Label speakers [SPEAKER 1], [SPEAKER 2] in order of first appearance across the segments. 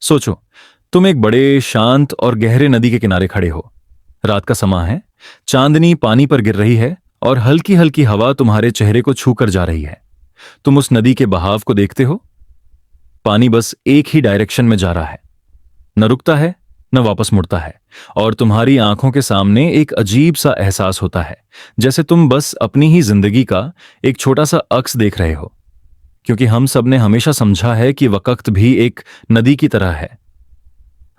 [SPEAKER 1] सोचो, तुम एक बड़े शांत और गहरे नदी के किनारे खड़े हो। रात का समय है, चांदनी पानी पर गिर रही है और हल्की हल्की हवा तुम्हारे चेहरे को छू कर जा रही है। तुम उस नदी के बहाव को देखते हो। पानी बस एक ही डायरेक्शन में जा रहा है, न रुकता है न वापस मुड़ता है। और तुम्हारी आंखों के सामने एक अजीब सा एहसास होता है, जैसे तुम बस अपनी ही जिंदगी का एक छोटा सा अक्स देख रहे हो। क्योंकि हम सब ने हमेशा समझा है कि वक्त भी एक नदी की तरह है,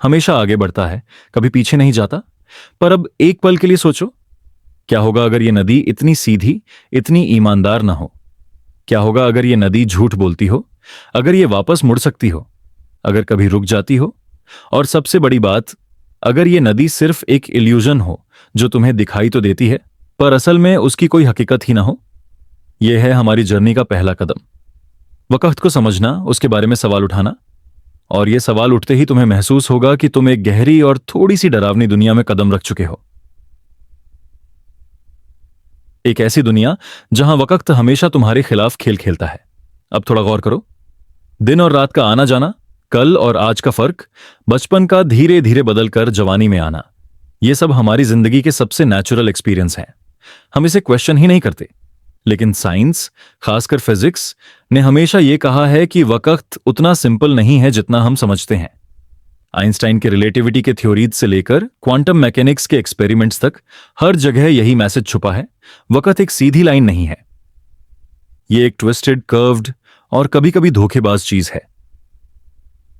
[SPEAKER 1] हमेशा आगे बढ़ता है, कभी पीछे नहीं जाता। पर अब एक पल के लिए सोचो, क्या होगा अगर ये नदी इतनी सीधी, इतनी ईमानदार ना हो? क्या होगा अगर ये नदी झूठ बोलती हो, अगर ये वापस मुड़ सकती हो, अगर कभी रुक जाती हो? और सबसे बड़ी बात, अगर ये नदी सिर्फ एक इल्यूजन हो जो तुम्हें दिखाई तो देती है, पर असल में उसकी कोई हकीकत ही ना हो। यह है हमारी जर्नी का पहला कदम, वक्त को समझना, उसके बारे में सवाल उठाना। और यह सवाल उठते ही तुम्हें महसूस होगा कि तुम एक गहरी और थोड़ी सी डरावनी दुनिया में कदम रख चुके हो। एक ऐसी दुनिया जहां वक्त हमेशा तुम्हारे खिलाफ खेल खेलता है। अब थोड़ा गौर करो, दिन और रात का आना जाना, कल और आज का फर्क, बचपन का धीरे धीरे बदलकर जवानी में आना, यह सब हमारी जिंदगी के सबसे नेचुरल एक्सपीरियंस हैं। हम इसे क्वेश्चन ही नहीं करते। लेकिन साइंस, खासकर फिजिक्स, ने हमेशा यह कहा है कि वक्त उतना सिंपल नहीं है जितना हम समझते हैं। आइंस्टाइन के रिलेटिविटी के थ्योरीज से लेकर क्वांटम मैकेनिक्स के एक्सपेरिमेंट्स तक, हर जगह यही मैसेज छुपा है। वक्त एक सीधी लाइन नहीं है, यह एक ट्विस्टेड, कर्व्ड और कभी कभी धोखेबाज चीज है।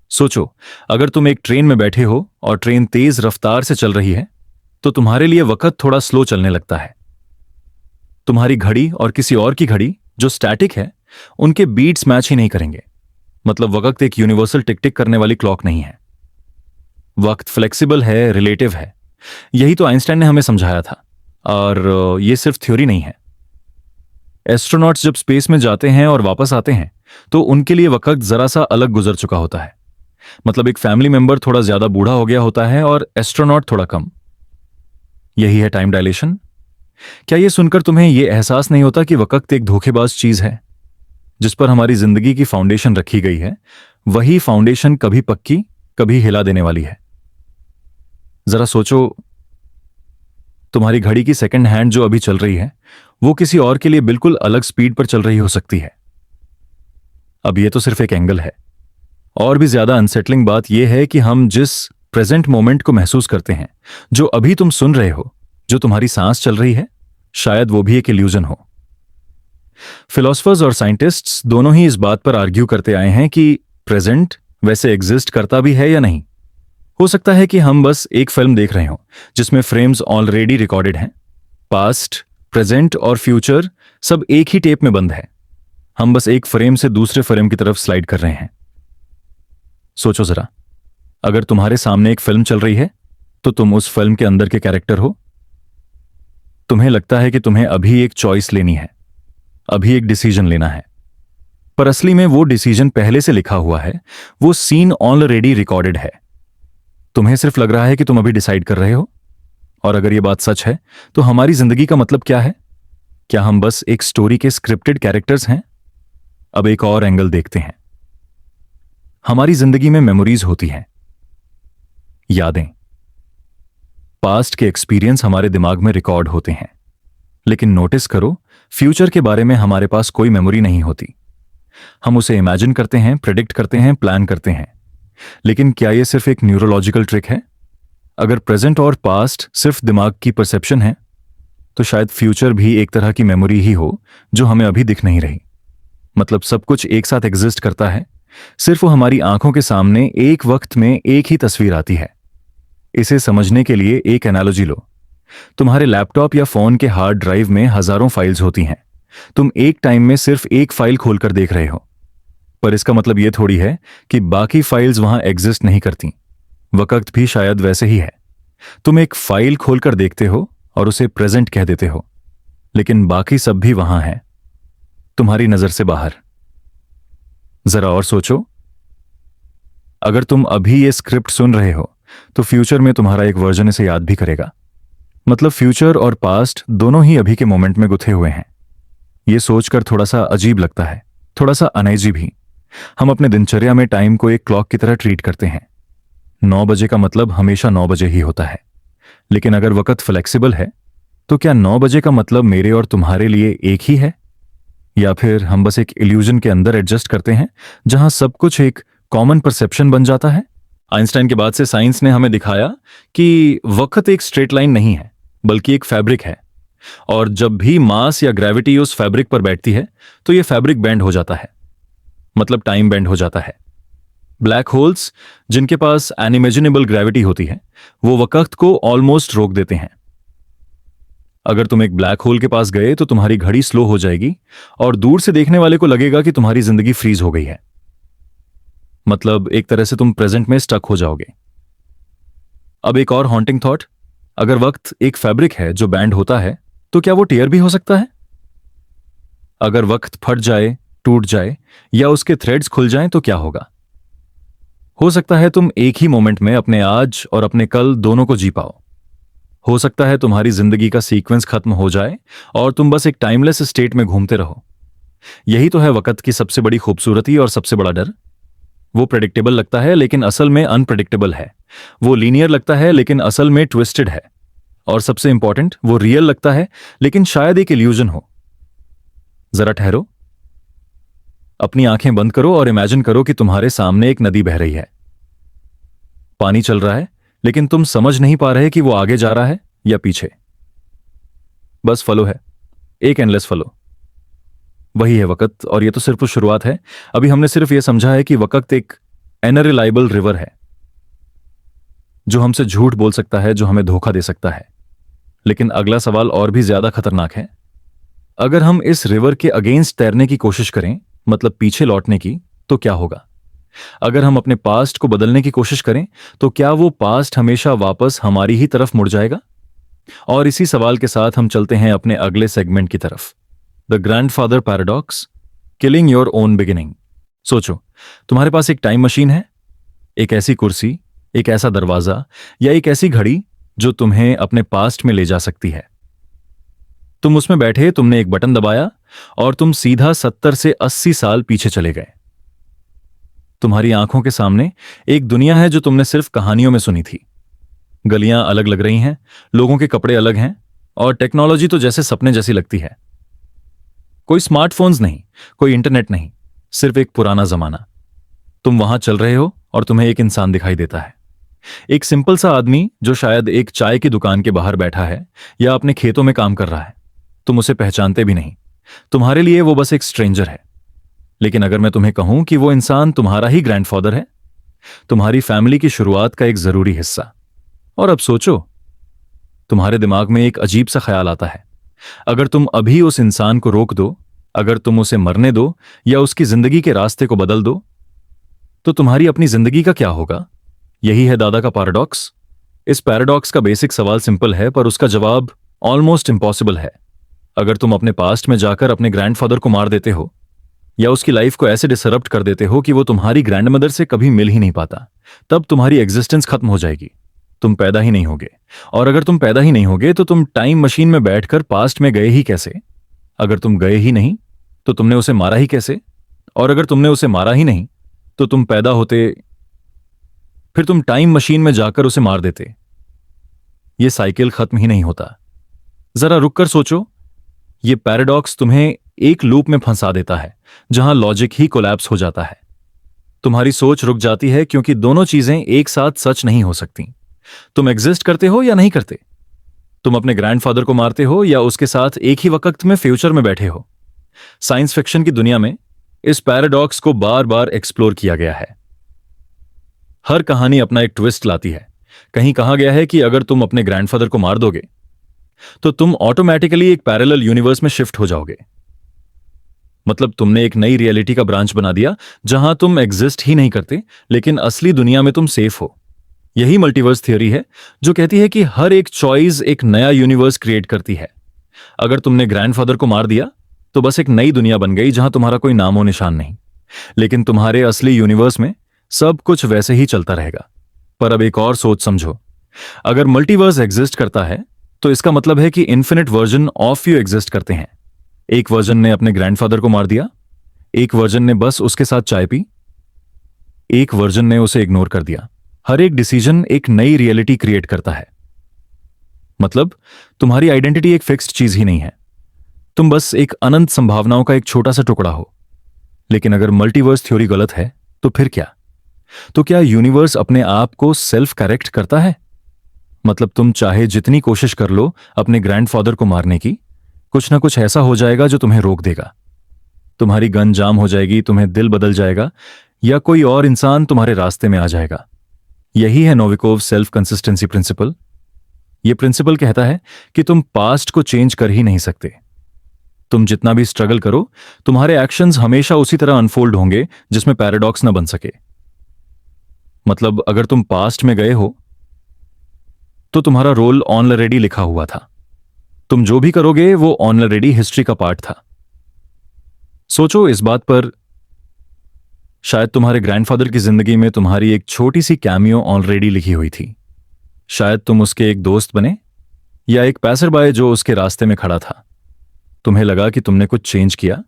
[SPEAKER 1] सोचो, अगर तुम एक ट्रेन में बैठे हो और ट्रेन तेज रफ्तार से चल रही है, तो तुम्हारे लिए वक्त थोड़ा स्लो चलने लगता है। तुम्हारी घड़ी और किसी और की घड़ी जो स्टैटिक है, उनके बीट्स मैच ही नहीं करेंगे। मतलब वक्त एक यूनिवर्सल टिक टिक करने वाली क्लॉक नहीं है। वक्त फ्लेक्सिबल है, रिलेटिव है। यही तो आइंस्टाइन ने हमें समझाया था। और यह सिर्फ थ्योरी नहीं है। एस्ट्रोनॉट्स जब स्पेस में जाते हैं और वापस आते हैं, तो उनके लिए वक्त जरा सा अलग गुजर चुका होता है। मतलब एक फैमिली मेंबर थोड़ा ज्यादा बूढ़ा हो गया होता है और एस्ट्रोनॉट थोड़ा कम। यही है टाइम डायलेशन। क्या यह सुनकर तुम्हें यह एहसास नहीं होता कि वक्त एक धोखेबाज चीज है? जिस पर हमारी जिंदगी की फाउंडेशन रखी गई है, वही फाउंडेशन कभी पक्की, कभी हिला देने वाली है। जरा सोचो, तुम्हारी घड़ी की सेकंड हैंड जो अभी चल रही है, वो किसी और के लिए बिल्कुल अलग स्पीड पर चल रही हो सकती है। अब यह तो सिर्फ एक एंगल है। और भी ज्यादा अनसेटलिंग बात यह है कि हम जिस प्रेजेंट मोमेंट को महसूस करते हैं, जो अभी तुम सुन रहे हो, जो तुम्हारी सांस चल रही है, शायद वो भी एक इल्यूजन हो। फिलोसफर्स और साइंटिस्ट्स दोनों ही इस बात पर आर्ग्यू करते आए हैं कि प्रेजेंट वैसे एग्जिस्ट करता भी है या नहीं। हो सकता है कि हम बस एक फिल्म देख रहे हों जिसमें फ्रेम्स ऑलरेडी रिकॉर्डेड हैं। पास्ट, प्रेजेंट और फ्यूचर सब एक ही टेप में बंद है। हम बस एक फ्रेम से दूसरे फ्रेम की तरफ स्लाइड कर रहे हैं। सोचो जरा, अगर तुम्हारे सामने एक फिल्म चल रही है, तो तुम उस फिल्म के अंदर के कैरेक्टर हो। तुम्हें लगता है कि तुम्हें अभी एक चॉइस लेनी है, अभी एक डिसीजन लेना है। पर असली में वो डिसीजन पहले से लिखा हुआ है, वो सीन ऑलरेडी रिकॉर्डेड है। तुम्हें सिर्फ लग रहा है कि तुम अभी डिसाइड कर रहे हो। और अगर ये बात सच है, तो हमारी जिंदगी का मतलब क्या है? क्या हम बस एक स्टोरी के स्क्रिप्टेड कैरेक्टर्स हैं? अब एक और एंगल देखते हैं। हमारी जिंदगी में मेमोरीज होती हैं, यादें। पास्ट के एक्सपीरियंस हमारे दिमाग में रिकॉर्ड होते हैं। लेकिन नोटिस करो, फ्यूचर के बारे में हमारे पास कोई मेमोरी नहीं होती। हम उसे इमेजिन करते हैं, प्रेडिक्ट करते हैं, प्लान करते हैं। लेकिन क्या यह सिर्फ एक न्यूरोलॉजिकल ट्रिक है? अगर प्रेजेंट और पास्ट सिर्फ दिमाग की परसेप्शन है, तो शायद फ्यूचर भी एक तरह की मेमोरी ही हो जो हमें अभी दिख नहीं रही। मतलब सब कुछ एक साथ एग्जिस्ट करता है, सिर्फ वो हमारी आंखों के सामने एक वक्त में एक ही तस्वीर आती है। इसे समझने के लिए एक एनालॉजी लो। तुम्हारे लैपटॉप या फोन के हार्ड ड्राइव में हजारों फाइल्स होती हैं। तुम एक टाइम में सिर्फ एक फाइल खोलकर देख रहे हो। पर इसका मतलब यह थोड़ी है कि बाकी फाइल्स वहां एग्जिस्ट नहीं करती। वक्त भी शायद वैसे ही है। तुम एक फाइल खोलकर देखते हो और उसे प्रेजेंट कह देते हो, लेकिन बाकी सब भी वहां है, तुम्हारी नजर से बाहर। जरा और सोचो, अगर तुम अभी ये स्क्रिप्ट सुन रहे हो, तो फ्यूचर में तुम्हारा एक वर्जन इसे याद भी करेगा। मतलब फ्यूचर और पास्ट दोनों ही अभी के मोमेंट में गुथे हुए हैं। यह सोचकर थोड़ा सा अजीब लगता है, थोड़ा सा अनईजी भी, हम अपने दिनचर्या में टाइम को एक क्लॉक की तरह ट्रीट करते हैं। 9 बजे का मतलब हमेशा 9 बजे ही होता है। लेकिन अगर वक्त फ्लेक्सिबल है तो क्या 9 बजे का मतलब मेरे और तुम्हारे लिए एक ही है, या फिर हम बस एक इल्यूजन के अंदर एडजस्ट करते हैं जहां सब कुछ एक कॉमन परसेप्शन बन जाता है? आइंस्टाइन के बाद से साइंस ने हमें दिखाया कि वक्त एक स्ट्रेट लाइन नहीं है, बल्कि एक फैब्रिक है। और जब भी मास या ग्रेविटी उस फैब्रिक पर बैठती है तो यह फैब्रिक बेंड हो जाता है, मतलब टाइम बेंड हो जाता है। ब्लैक होल्स, जिनके पास अनइमेजिनेबल ग्रेविटी होती है, वो वक्त को ऑलमोस्ट रोक देते हैं। अगर तुम एक ब्लैक होल के पास गए तो तुम्हारी घड़ी स्लो हो जाएगी और दूर से देखने वाले को लगेगा कि तुम्हारी जिंदगी फ्रीज हो गई है। मतलब एक तरह से तुम प्रेजेंट में स्टक हो जाओगे। अब एक और हॉन्टिंग थॉट, अगर वक्त एक फैब्रिक है जो बैंड होता है तो क्या वो टेयर भी हो सकता है? अगर वक्त फट जाए, टूट जाए या उसके थ्रेड्स खुल जाएं तो क्या होगा? हो सकता है तुम एक ही मोमेंट में अपने आज और अपने कल दोनों को जी पाओ। हो सकता है तुम्हारी जिंदगी का सीक्वेंस खत्म हो जाए और तुम बस एक टाइमलेस स्टेट में घूमते रहो। यही तो है वक्त की सबसे बड़ी खूबसूरती और सबसे बड़ा डर। वो प्रेडिक्टेबल लगता है लेकिन असल में अनप्रेडिक्टेबल है। वो लीनियर लगता है लेकिन असल में ट्विस्टेड है। और सबसे इंपॉर्टेंट, वो रियल लगता है लेकिन शायद एक इल्यूजन हो। जरा ठहरो, अपनी आंखें बंद करो और इमेजिन करो कि तुम्हारे सामने एक नदी बह रही है। पानी चल रहा है लेकिन तुम समझ नहीं पा रहे कि वो आगे जा रहा है या पीछे। बस फ्लो है, एक एंडलेस फ्लो। वही है वक्त, और ये तो सिर्फ शुरुआत है। अभी हमने सिर्फ ये समझा है कि वक्त एक अनरिलायबल रिवर है जो हमसे झूठ बोल सकता है, जो हमें धोखा दे सकता है। लेकिन अगला सवाल और भी ज्यादा खतरनाक है। अगर हम इस रिवर के अगेंस्ट तैरने की कोशिश करें, मतलब पीछे लौटने की, तो क्या होगा? अगर हम अपने पास्ट को बदलने की कोशिश करें तो क्या वो पास्ट हमेशा वापस हमारी ही तरफ मुड़ जाएगा? और इसी सवाल के साथ हम चलते हैं अपने अगले सेगमेंट की तरफ, the grandfather paradox, killing your own beginning. सोचो, तुम्हारे पास एक टाइम मशीन है, एक ऐसी कुर्सी, एक ऐसा दरवाजा या एक ऐसी घड़ी जो तुम्हें अपने पास्ट में ले जा सकती है। तुम उसमें बैठे, तुमने एक बटन दबाया और तुम सीधा 70 से 80 साल पीछे चले गए। तुम्हारी आंखों के सामने एक दुनिया है जो तुमने सिर्फ कहानियों में सुनी थी। गलियां अलग लग रही हैं, लोगों के कपड़े अलग हैं और टेक्नोलॉजी तो जैसे सपने जैसी लगती है। कोई स्मार्टफोन्स नहीं, कोई इंटरनेट नहीं, सिर्फ एक पुराना जमाना। तुम वहां चल रहे हो और तुम्हें एक इंसान दिखाई देता है, एक सिंपल सा आदमी जो शायद एक चाय की दुकान के बाहर बैठा है या अपने खेतों में काम कर रहा है। तुम उसे पहचानते भी नहीं, तुम्हारे लिए वो बस एक स्ट्रेंजर है। लेकिन अगर मैं तुम्हें कहूं कि वो इंसान तुम्हारा ही ग्रैंडफादर है, तुम्हारी फैमिली की शुरुआत का एक जरूरी हिस्सा। और अब सोचो, तुम्हारे दिमाग में एक अजीब सा ख्याल आता है, अगर तुम अभी उस इंसान को रोक दो, अगर तुम उसे मरने दो या उसकी जिंदगी के रास्ते को बदल दो, तो तुम्हारी अपनी जिंदगी का क्या होगा? यही है दादा का पैराडॉक्स। इस पैराडॉक्स का बेसिक सवाल सिंपल है, पर उसका जवाब ऑलमोस्ट इम्पॉसिबल है। अगर तुम अपने पास्ट में जाकर अपने ग्रैंडफादर को मार देते हो या उसकी लाइफ को ऐसे डिसरप्ट कर देते हो कि वो तुम्हारी ग्रैंडमदर से कभी मिल ही नहीं पाता, तब तुम्हारी एग्जिस्टेंस खत्म हो जाएगी। तुम पैदा ही नहीं होगे। और अगर तुम पैदा ही नहीं होगे तो तुम टाइम मशीन में बैठकर पास्ट में गए ही कैसे? अगर तुम गए ही नहीं तो तुमने उसे मारा ही कैसे? और अगर तुमने उसे मारा ही नहीं तो तुम पैदा होते, फिर तुम टाइम मशीन में जाकर उसे मार देते। ये साइकिल खत्म ही नहीं होता। जरा रुककर सोचो, ये पैराडॉक्स तुम्हें एक लूप में फंसा देता है जहां लॉजिक ही कोलैप्स हो जाता है। तुम्हारी सोच रुक जाती है क्योंकि दोनों चीजें एक साथ सच नहीं हो सकती। तुम एग्जिस्ट करते हो या नहीं करते? तुम अपने ग्रैंडफादर को मारते हो या उसके साथ एक ही वक्त में फ्यूचर में बैठे हो? साइंस फिक्शन की दुनिया में इस पैराडॉक्स को बार बार एक्सप्लोर किया गया है। हर कहानी अपना एक ट्विस्ट लाती है। कहीं कहा गया है कि अगर तुम अपने ग्रैंडफादर को मार दोगे तो तुम ऑटोमेटिकली एक पैरेलल यूनिवर्स में शिफ्ट हो जाओगे। मतलब तुमने एक नई रियलिटी का ब्रांच बना दिया जहां तुम एग्जिस्ट ही नहीं करते, लेकिन असली दुनिया में तुम सेफ हो। यही मल्टीवर्स थ्योरी है जो कहती है कि हर एक चॉइस एक नया यूनिवर्स क्रिएट करती है। अगर तुमने ग्रैंडफादर को मार दिया तो बस एक नई दुनिया बन गई जहां तुम्हारा कोई नामो निशान नहीं, लेकिन तुम्हारे असली यूनिवर्स में सब कुछ वैसे ही चलता रहेगा। पर अब एक और सोच समझो, अगर मल्टीवर्स एग्जिस्ट करता है तो इसका मतलब है कि infinite version of you exist करते हैं। एक वर्जन ने अपने ग्रैंडफादर को मार दिया, एक वर्जन ने बस उसके साथ चाय पी, एक वर्जन ने उसे इग्नोर कर दिया। हर एक डिसीजन एक नई रियलिटी क्रिएट करता है। मतलब तुम्हारी आइडेंटिटी एक फिक्स्ड चीज ही नहीं है, तुम बस एक अनंत संभावनाओं का एक छोटा सा टुकड़ा हो। लेकिन अगर मल्टीवर्स थ्योरी गलत है तो फिर क्या? तो क्या यूनिवर्स अपने आप को सेल्फ करेक्ट करता है? मतलब तुम चाहे जितनी कोशिश कर लो अपने ग्रैंडफादर को मारने की, कुछ ना कुछ ऐसा हो जाएगा जो तुम्हें रोक देगा। तुम्हारी गन जाम हो जाएगी, तुम्हें दिल बदल जाएगा, या कोई और इंसान तुम्हारे रास्ते में आ जाएगा। यही है नोविकोव सेल्फ कंसिस्टेंसी प्रिंसिपल। यह प्रिंसिपल कहता है कि तुम पास्ट को चेंज कर ही नहीं सकते। तुम जितना भी स्ट्रगल करो, तुम्हारे एक्शंस हमेशा उसी तरह अनफोल्ड होंगे जिसमें पैराडॉक्स ना बन सके। मतलब अगर तुम पास्ट में गए हो तो तुम्हारा रोल ऑलरेडी लिखा हुआ था। तुम जो भी करोगे वो ऑलरेडी हिस्ट्री का पार्ट था। सोचो इस बात पर, शायद तुम्हारे ग्रैंडफादर की जिंदगी में तुम्हारी एक छोटी सी कैमियो ऑलरेडी लिखी हुई थी। शायद तुम उसके एक दोस्त बने या एक पैसरबाई जो उसके रास्ते में खड़ा था। तुम्हें लगा कि तुमने कुछ चेंज किया,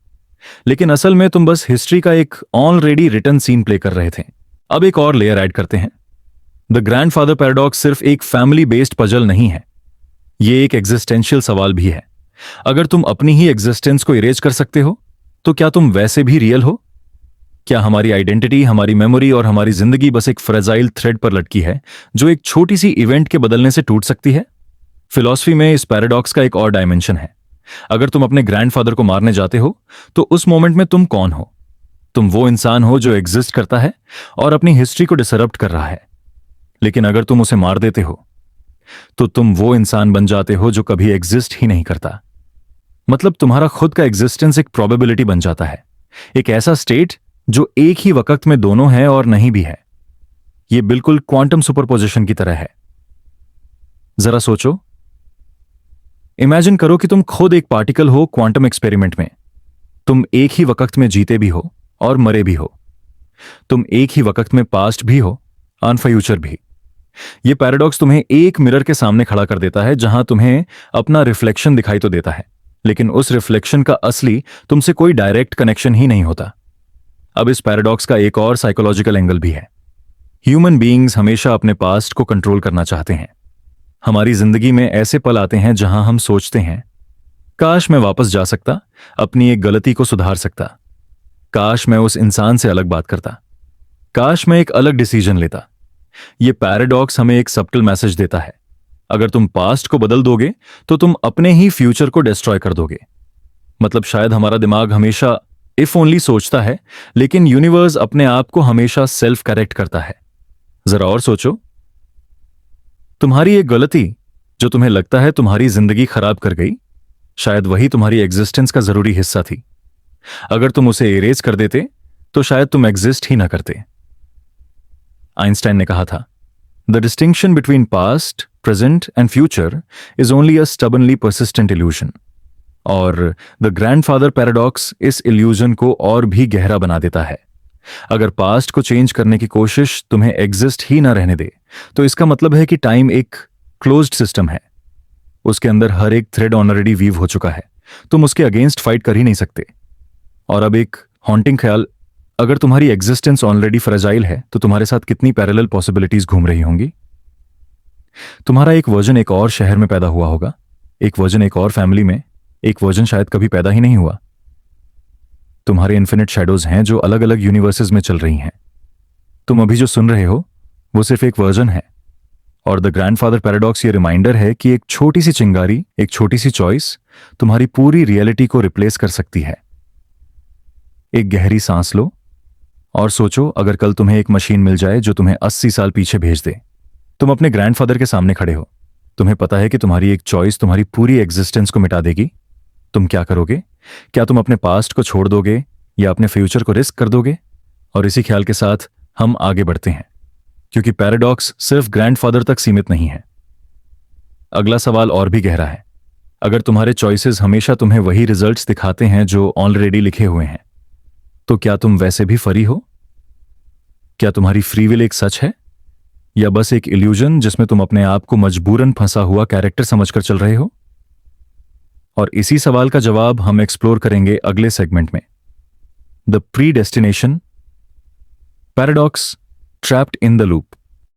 [SPEAKER 1] लेकिन असल में तुम बस हिस्ट्री का एक ऑलरेडी रिटन सीन प्ले कर रहे थे। अब एक और लेयर ऐड करते हैं। द ग्रैंडफादर पैराडॉक्स सिर्फ एक फैमिली बेस्ड पजल नहीं है, यह एक एग्जिस्टेंशियल सवाल भी है। अगर तुम अपनी ही एग्जिस्टेंस को इरेज कर सकते हो तो क्या तुम वैसे भी रियल हो? क्या हमारी आइडेंटिटी, हमारी मेमोरी और हमारी जिंदगी बस एक फ्रेजाइल थ्रेड पर लटकी है जो एक छोटी सी इवेंट के बदलने से टूट सकती है? फिलॉसफी में इस पैराडॉक्स का एक और डायमेंशन है। अगर तुम अपने ग्रैंडफादर को मारने जाते हो तो उस मोमेंट में तुम कौन हो? तुम वो इंसान हो जो एग्जिस्ट करता है और अपनी हिस्ट्री को डिसरप्ट कर रहा है। लेकिन अगर तुम उसे मार देते हो तो तुम वो इंसान बन जाते हो जो कभी एग्जिस्ट ही नहीं करता। मतलब तुम्हारा खुद का एग्जिस्टेंस एक प्रोबेबिलिटी बन जाता है, एक ऐसा स्टेट जो एक ही वक्त में दोनों है और नहीं भी है। यह बिल्कुल क्वांटम सुपरपोजिशन की तरह है। जरा सोचो, इमेजिन करो कि तुम खुद एक पार्टिकल हो क्वांटम एक्सपेरिमेंट में। तुम एक ही वक्त में जीते भी हो और मरे भी हो। तुम एक ही वक्त में पास्ट भी हो और फ्यूचर भी। यह पैराडॉक्स तुम्हें एक मिरर के सामने खड़ा कर देता है जहां तुम्हें अपना रिफ्लेक्शन दिखाई तो देता है, लेकिन उस रिफ्लेक्शन का असली तुमसे कोई डायरेक्ट कनेक्शन ही नहीं होता। अब इस पैराडॉक्स का एक और साइकोलॉजिकल एंगल भी है। ह्यूमन बीइंग्स हमेशा अपने पास्ट को कंट्रोल करना चाहते हैं। हमारी जिंदगी में ऐसे पल आते हैं जहां हम सोचते हैं, काश मैं वापस जा सकता, अपनी एक गलती को सुधार सकता, काश मैं उस इंसान से अलग बात करता, काश मैं एक अलग डिसीजन लेता। यह पैराडॉक्स हमें एक सबटल मैसेज देता है, अगर तुम पास्ट को बदल दोगे तो तुम अपने ही फ्यूचर को डिस्ट्रॉय कर दोगे। मतलब शायद हमारा दिमाग हमेशा इफ ओनली सोचता है, लेकिन यूनिवर्स अपने आप को हमेशा सेल्फ करेक्ट करता है। जरा और सोचो, तुम्हारी एक गलती जो तुम्हें लगता है तुम्हारी जिंदगी खराब कर गई, शायद वही तुम्हारी एग्जिस्टेंस का जरूरी हिस्सा थी। अगर तुम उसे इरेज कर देते तो शायद तुम एग्जिस्ट ही ना करते। आइंस्टाइन ने कहा था, the distinction between past, present and future is only a stubbornly persistent illusion. और द ग्रैंडफादर पैराडॉक्स इस इल्यूजन को और भी गहरा बना देता है। अगर पास्ट को चेंज करने की कोशिश तुम्हें एग्जिस्ट ही ना रहने दे, तो इसका मतलब है कि टाइम एक क्लोज्ड सिस्टम है। उसके अंदर हर एक थ्रेड ऑलरेडी वीव हो चुका है, तुम उसके अगेंस्ट फाइट कर ही नहीं सकते। और अब एक हॉन्टिंग ख्याल, अगर तुम्हारी एग्जिस्टेंस ऑलरेडी फ्रेजाइल है तो तुम्हारे साथ कितनी पैरेलल पॉसिबिलिटीज घूम रही होंगी। तुम्हारा एक वर्जन एक और शहर में पैदा हुआ होगा, एक वर्जन एक और फैमिली में, एक वर्जन शायद कभी पैदा ही नहीं हुआ। तुम्हारे इन्फिनिट शैडोज हैं जो अलग अलग यूनिवर्सेस में चल रही हैं। तुम अभी जो सुन रहे हो वो सिर्फ एक वर्जन है। और द ग्रैंडफादर पैराडॉक्स ये रिमाइंडर है कि एक छोटी सी चिंगारी, एक छोटी सी चॉइस तुम्हारी पूरी रियलिटी को रिप्लेस कर सकती है। एक गहरी सांस लो और सोचो, अगर कल तुम्हें एक मशीन मिल जाए जो तुम्हें 80 साल पीछे भेज दे। तुम अपने ग्रैंडफादर के सामने खड़े हो, तुम्हें पता है कि तुम्हारी एक चॉइस तुम्हारी पूरी एग्जिस्टेंस को मिटा देगी। तुम क्या करोगे? क्या तुम अपने पास्ट को छोड़ दोगे या अपने फ्यूचर को रिस्क कर दोगे? और इसी ख्याल के साथ हम आगे बढ़ते हैं, क्योंकि पैराडॉक्स सिर्फ ग्रैंडफादर तक सीमित नहीं है। अगला सवाल और भी गहरा है। अगर तुम्हारे चॉइसेस हमेशा तुम्हें वही रिजल्ट्स दिखाते हैं जो ऑलरेडी लिखे हुए हैं, तो क्या तुम वैसे भी फरी हो? क्या तुम्हारी फ्री विल एक सच है या बस एक इल्यूजन जिसमें तुम अपने आप को मजबूरन फंसा हुआ कैरेक्टर समझकर चल रहे हो? और इसी सवाल का जवाब हम एक्सप्लोर करेंगे अगले सेगमेंट में। The predestination paradox, trapped in the loop.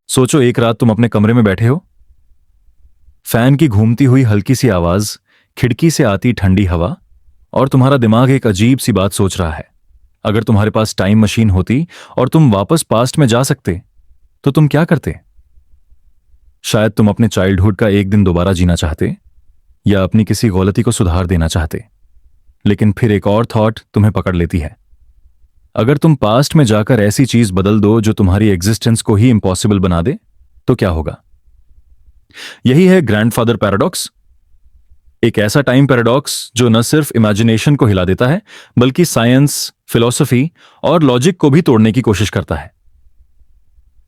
[SPEAKER 1] सोचो, एक रात तुम अपने कमरे में बैठे हो, फैन की घूमती हुई हल्की सी आवाज, खिड़की से आती ठंडी हवा, और तुम्हारा दिमाग एक अजीब सी बात सोच रहा है। अगर तुम्हारे पास टाइम मशीन होती और तुम वापस पास्ट में जा सकते तो तुम क्या करते? शायद तुम अपने चाइल्डहुड का एक दिन दोबारा जीना चाहते या अपनी किसी गलती को सुधार देना चाहते। लेकिन फिर एक और थॉट तुम्हें पकड़ लेती है। अगर तुम पास्ट में जाकर ऐसी चीज बदल दो जो तुम्हारी एग्जिस्टेंस को ही इम्पॉसिबल बना दे तो क्या होगा? यही है ग्रैंडफादर पैराडॉक्स, एक ऐसा टाइम पैराडॉक्स जो न सिर्फ इमेजिनेशन को हिला देता है बल्कि साइंस, फिलॉसफी और लॉजिक को भी तोड़ने की कोशिश करता है।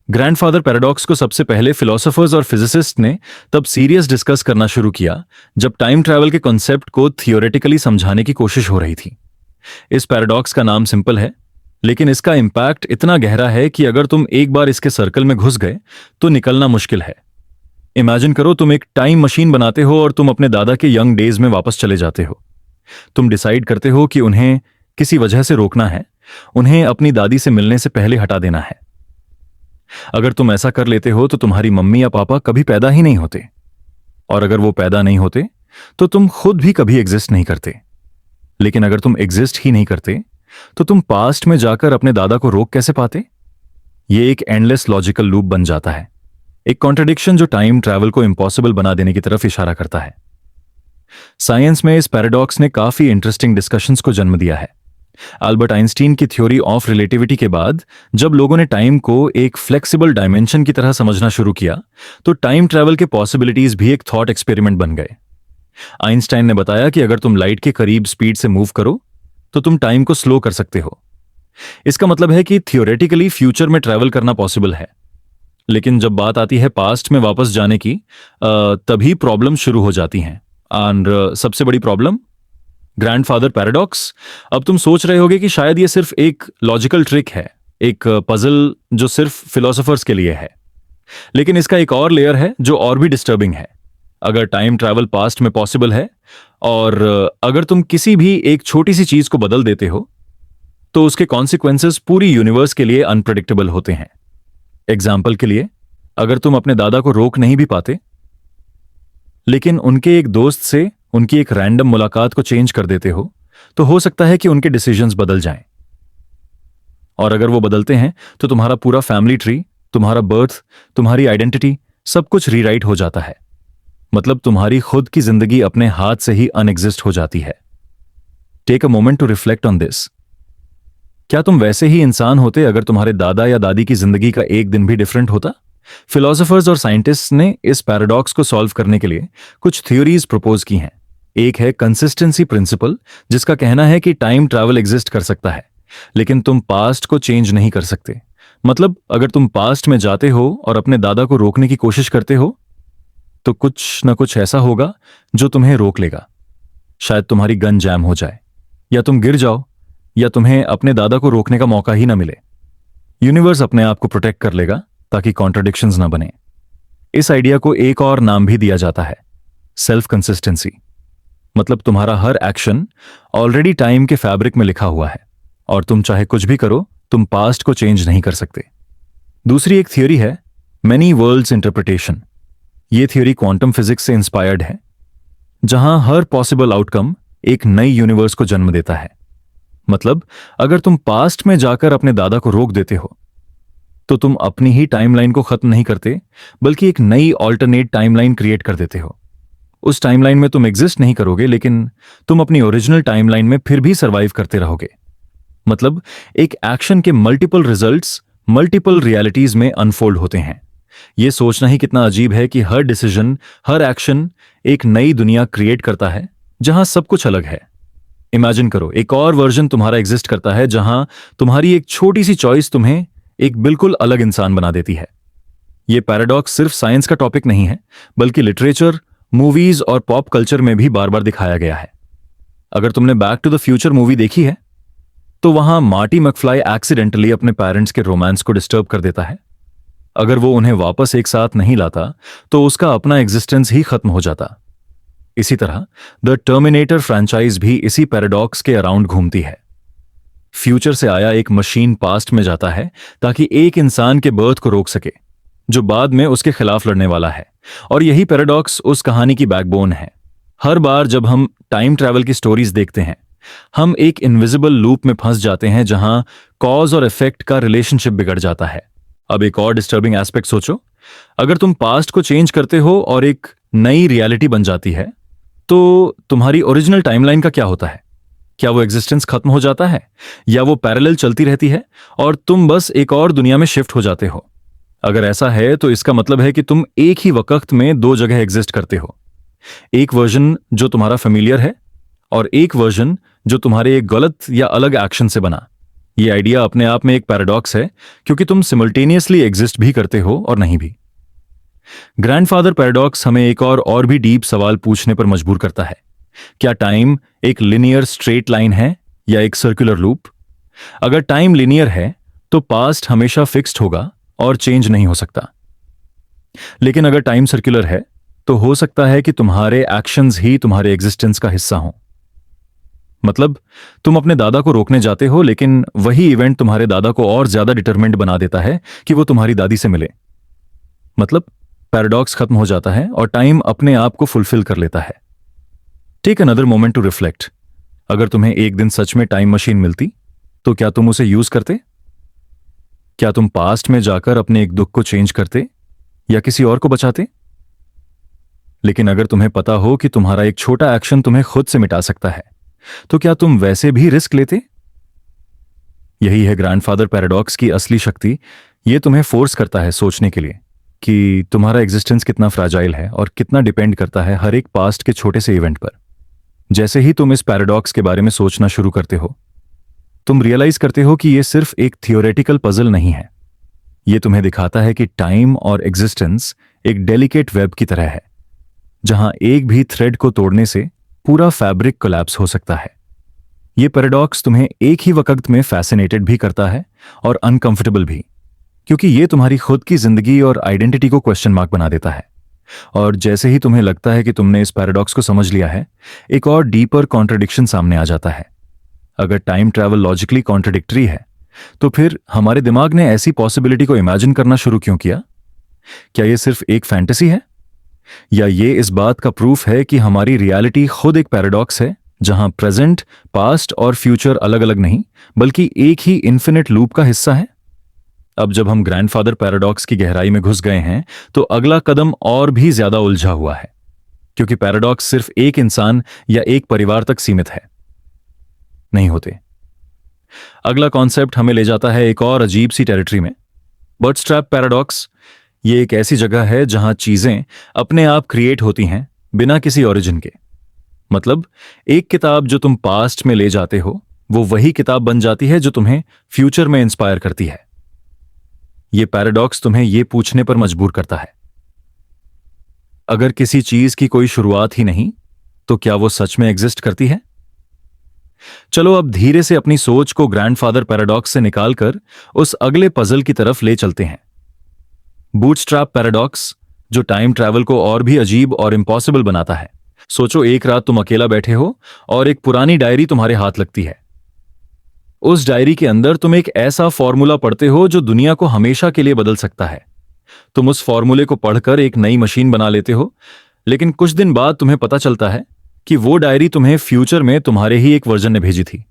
[SPEAKER 1] ग्रैंडफादर पैराडॉक्स को सबसे पहले फिलोसोफर्स और फिजिसिस्ट ने तब सीरियस डिस्कस करना शुरू किया जब टाइम ट्रैवल के कॉन्सेप्ट को थियोरेटिकली समझाने की कोशिश हो रही थी। इस पैराडॉक्स का नाम सिंपल है, लेकिन इसका इंपैक्ट इतना गहरा है कि अगर तुम एक बार इसके सर्कल में घुस गए तो निकलना मुश्किल है। इमेजिन करो, तुम एक टाइम मशीन बनाते हो और तुम अपने दादा के यंग डेज में वापस चले जाते हो। तुम डिसाइड करते हो कि उन्हें किसी वजह से रोकना है, उन्हें अपनी दादी से मिलने से पहले हटा देना है। अगर तुम ऐसा कर लेते हो तो तुम्हारी मम्मी या पापा कभी पैदा ही नहीं होते, और अगर वो पैदा नहीं होते तो तुम खुद भी कभी एग्जिस्ट नहीं करते। लेकिन अगर तुम एग्जिस्ट ही नहीं करते तो तुम पास्ट में जाकर अपने दादा को रोक कैसे पाते? ये एक एंडलेस लॉजिकल लूप बन जाता है, एक कॉन्ट्रडिक्शन जो टाइम ट्रैवल को इम्पॉसिबल बना देने की तरफ इशारा करता है। साइंस में इस पैराडॉक्स ने काफी इंटरेस्टिंग डिस्कशंस को जन्म दिया है। अल्बर्ट आइंस्टीन की थ्योरी ऑफ रिलेटिविटी के बाद जब लोगों ने टाइम को एक फ्लेक्सिबल डायमेंशन की तरह समझना शुरू किया तो टाइम ट्रैवल के पॉसिबिलिटीज भी एक थॉट एक्सपेरिमेंट बन गए। आइंस्टाइन ने बताया कि अगर तुम लाइट के करीब स्पीड से मूव करो तो तुम टाइम को स्लो कर सकते हो। इसका मतलब है कि थियोरेटिकली फ्यूचर में ट्रैवल करना पॉसिबल है। लेकिन जब बात आती है पास्ट में वापस जाने की, तभी प्रॉब्लम शुरू हो जाती हैं। और सबसे बड़ी प्रॉब्लम, ग्रैंडफादर पैराडॉक्स। अब तुम सोच रहे होगे कि शायद ये सिर्फ एक लॉजिकल ट्रिक है, एक पजल जो सिर्फ फिलोसोफर्स के लिए है। लेकिन इसका एक और लेयर है जो और भी डिस्टर्बिंग है। अगर टाइम ट्रैवल पास्ट में पॉसिबल है और अगर तुम किसी भी एक छोटी सी चीज को बदल देते हो तो उसके कॉन्सिक्वेंसेस पूरी यूनिवर्स के लिए अनप्रेडिक्टेबल होते हैं। एग्जाम्पल के लिए, अगर तुम अपने दादा को रोक नहीं भी पाते लेकिन उनके एक दोस्त से उनकी एक रैंडम मुलाकात को चेंज कर देते हो तो हो सकता है कि उनके डिसीजंस बदल जाएं। और अगर वो बदलते हैं तो तुम्हारा पूरा फैमिली ट्री, तुम्हारा बर्थ, तुम्हारी आइडेंटिटी, सब कुछ रीराइट हो जाता है। मतलब तुम्हारी खुद की जिंदगी अपने हाथ से ही अनएग्जिस्ट हो जाती है। Take a moment to reflect on this. क्या तुम वैसे ही इंसान होते अगर तुम्हारे दादा या दादी की जिंदगी का एक दिन भी डिफरेंट होता? फिलोसोफर्स और साइंटिस्ट्स ने इस पैराडॉक्स को सॉल्व करने के लिए कुछ थ्योरीज प्रपोज की हैं। एक है कंसिस्टेंसी प्रिंसिपल, जिसका कहना है कि टाइम ट्रैवल एग्जिस्ट कर सकता है लेकिन तुम पास्ट को चेंज नहीं कर सकते। मतलब अगर तुम पास्ट में जाते हो और अपने दादा को रोकने की कोशिश करते हो तो कुछ ना कुछ ऐसा होगा जो तुम्हें रोक लेगा। शायद तुम्हारी गन जैम हो जाए, या तुम गिर जाओ, या तुम्हें अपने दादा को रोकने का मौका ही ना मिले। यूनिवर्स अपने आप को प्रोटेक्ट कर लेगा ताकि कॉन्ट्रडिक्शंस ना बने। इस आइडिया को एक और नाम भी दिया जाता है, सेल्फ कंसिस्टेंसी। मतलब तुम्हारा हर एक्शन ऑलरेडी टाइम के फैब्रिक में लिखा हुआ है और तुम चाहे कुछ भी करो, तुम पास्ट को चेंज नहीं कर सकते। दूसरी एक थियोरी है मेनी वर्ल्ड्स इंटरप्रिटेशन। यह थियोरी क्वांटम फिजिक्स से इंस्पायर्ड है, जहां हर पॉसिबल आउटकम एक नई यूनिवर्स को जन्म देता है। मतलब अगर तुम पास्ट में जाकर अपने दादा को रोक देते हो तो तुम अपनी ही टाइमलाइन को खत्म नहीं करते बल्कि एक नई ऑल्टरनेट टाइमलाइन क्रिएट कर देते हो। उस टाइमलाइन में तुम एग्जिस्ट नहीं करोगे लेकिन तुम अपनी ओरिजिनल टाइमलाइन में फिर भी सर्वाइव करते रहोगे। मतलब एक एक्शन के मल्टीपल रिजल्ट्स मल्टीपल रियलिटीज में अनफोल्ड होते हैं। यह सोचना ही कितना अजीब है कि हर डिसीजन, हर एक्शन एक नई दुनिया क्रिएट करता है जहां सब कुछ अलग है। इमेजिन करो, एक और वर्जन तुम्हारा एग्जिस्ट करता है जहां तुम्हारी एक छोटी सी चॉइस तुम्हें एक बिल्कुल अलग इंसान बना देती है। यह पैराडॉक्स सिर्फ साइंस का टॉपिक नहीं है बल्कि लिटरेचर, मूवीज और पॉप कल्चर में भी बार बार दिखाया गया है। अगर तुमने back to the future movie देखी है तो वहां मार्टी मैकफ्लाई एक्सीडेंटली अपने पेरेंट्स के रोमांस को डिस्टर्ब कर देता है। अगर वो उन्हें वापस एक साथ नहीं लाता तो उसका अपना एग्जिस्टेंस ही खत्म हो जाता। इसी तरह द टर्मिनेटर फ्रैंचाइज भी इसी पैराडॉक्स के अराउंड घूमती है। फ्यूचर से आया एक मशीन पास्ट में जाता है ताकि एक इंसान के बर्थ को रोक सके जो बाद में उसके खिलाफ लड़ने वाला है। और यही पैराडॉक्स उस कहानी की बैकबोन है। हर बार जब हम टाइम ट्रैवल की स्टोरीज देखते हैं, हम एक इनविजिबल लूप में फंस जाते हैं जहां कॉज और इफेक्ट का रिलेशनशिप बिगड़ जाता है। अब एक और डिस्टर्बिंग एस्पेक्ट सोचो, अगर तुम पास्ट को चेंज करते हो और एक नई रियलिटी बन जाती है, तो तुम्हारी ओरिजिनल टाइमलाइन का क्या होता है? क्या वो एग्जिस्टेंस खत्म हो जाता है, या वो पैरेलल चलती रहती है और तुम बस एक और दुनिया में शिफ्ट हो जाते हो? अगर ऐसा है तो इसका मतलब है कि तुम एक ही वक्त में दो जगह एग्जिस्ट करते हो। एक वर्जन जो तुम्हारा फेमिलियर है और एक वर्जन जो तुम्हारे एक गलत या अलग एक्शन से बना। ये आइडिया अपने आप में एक पैराडॉक्स है, क्योंकि तुम सिमल्टेनियसली एग्जिस्ट भी करते हो और नहीं भी। ग्रैंडफादर पैराडॉक्स हमें एक और भी डीप सवाल पूछने पर मजबूर करता है। क्या टाइम एक लिनियर स्ट्रेट लाइन है या एक सर्कुलर लूप? अगर टाइम लिनियर है तो पास्ट हमेशा फिक्स्ड होगा और चेंज नहीं हो सकता। लेकिन अगर टाइम सर्कुलर है तो हो सकता है कि तुम्हारे एक्शंस ही तुम्हारे एग्जिस्टेंस का हिस्सा हों। मतलब तुम अपने दादा को रोकने जाते हो, लेकिन वही इवेंट तुम्हारे दादा को और ज्यादा डिटरमिन्ड बना देता है कि वो तुम्हारी दादी से मिले। मतलब पैराडॉक्स खत्म हो जाता है और टाइम अपने आप को फुलफिल कर लेता है। Take another moment to reflect. अगर तुम्हें एक दिन सच में टाइम मशीन मिलती तो क्या तुम उसे यूज करते? क्या तुम पास्ट में जाकर अपने एक दुख को चेंज करते या किसी और को बचाते? लेकिन अगर तुम्हें पता हो कि तुम्हारा एक छोटा एक्शन तुम्हें खुद से मिटा सकता है, तो क्या तुम वैसे भी रिस्क लेते? यही है ग्रैंडफादर पैराडॉक्स की असली शक्ति। यह तुम्हें फोर्स करता है सोचने के लिए कि तुम्हारा एग्जिस्टेंस कितना फ्रैजाइल है और कितना डिपेंड करता है हर एक पास्ट के छोटे से इवेंट पर। जैसे ही तुम इस पैराडॉक्स के बारे में सोचना शुरू करते हो, तुम रियलाइज करते हो कि यह सिर्फ एक थियोरेटिकल पजल नहीं है। यह तुम्हें दिखाता है कि टाइम और एग्जिस्टेंस एक डेलिकेट वेब की तरह है, जहां एक भी थ्रेड को तोड़ने से पूरा फैब्रिक कोलैप्स हो सकता है। यह पैराडॉक्स तुम्हें एक ही वक्त में फैसिनेटेड भी करता है और अनकंफर्टेबल भी, क्योंकि यह तुम्हारी खुद की जिंदगी और आइडेंटिटी को क्वेश्चन मार्क बना देता है। और जैसे ही तुम्हें लगता है कि तुमने इस पैराडॉक्स को समझ लिया है, एक और डीपर कॉन्ट्रडिक्शन सामने आ जाता है। अगर टाइम ट्रैवल लॉजिकली कॉन्ट्रडिक्टरी है, तो फिर हमारे दिमाग ने ऐसी पॉसिबिलिटी को इमेजिन करना शुरू क्यों किया? क्या यह सिर्फ एक फैंटेसी है, या ये इस बात का प्रूफ है कि हमारी रियलिटी खुद एक पैराडॉक्स है, जहां प्रेजेंट, पास्ट और फ्यूचर अलग अलग नहीं बल्कि एक ही इन्फिनिट लूप का हिस्सा है? अब जब हम ग्रैंडफादर पैराडॉक्स की गहराई में घुस गए हैं, तो अगला कदम और भी ज्यादा उलझा हुआ है, क्योंकि पैराडॉक्स सिर्फ एक इंसान या एक परिवार तक सीमित है नहीं होते। अगला कॉन्सेप्ट हमें ले जाता है एक और अजीब सी टेरिटरी में, बर्डस्ट्रैप पैराडॉक्स। ये एक ऐसी जगह है जहां चीजें अपने आप क्रिएट होती हैं बिना किसी ओरिजिन के। मतलब एक किताब जो तुम पास्ट में ले जाते हो, वो वही किताब बन जाती है जो तुम्हें फ्यूचर में इंस्पायर करती है। ये पैराडॉक्स तुम्हें ये पूछने पर मजबूर करता है, अगर किसी चीज की कोई शुरुआत ही नहीं, तो क्या वो सच में एग्जिस्ट करती है? चलो अब धीरे से अपनी सोच को ग्रैंडफादर पैराडॉक्स से निकालकर उस अगले पजल की तरफ ले चलते हैं, बूटस्ट्रैप पैराडॉक्स, जो टाइम ट्रैवल को और भी अजीब और इम्पॉसिबल बनाता है। सोचो, एक रात तुम अकेला बैठे हो और एक पुरानी डायरी तुम्हारे हाथ लगती है। उस डायरी के अंदर तुम एक ऐसा फॉर्मूला पढ़ते हो जो दुनिया को हमेशा के लिए बदल सकता है। तुम उस फॉर्मूले को पढ़कर एक नई मशीन बना लेते हो, लेकिन कुछ दिन बाद तुम्हें पता चलता है कि वो डायरी तुम्हें फ्यूचर में तुम्हारे ही एक वर्जन ने भेजी थी।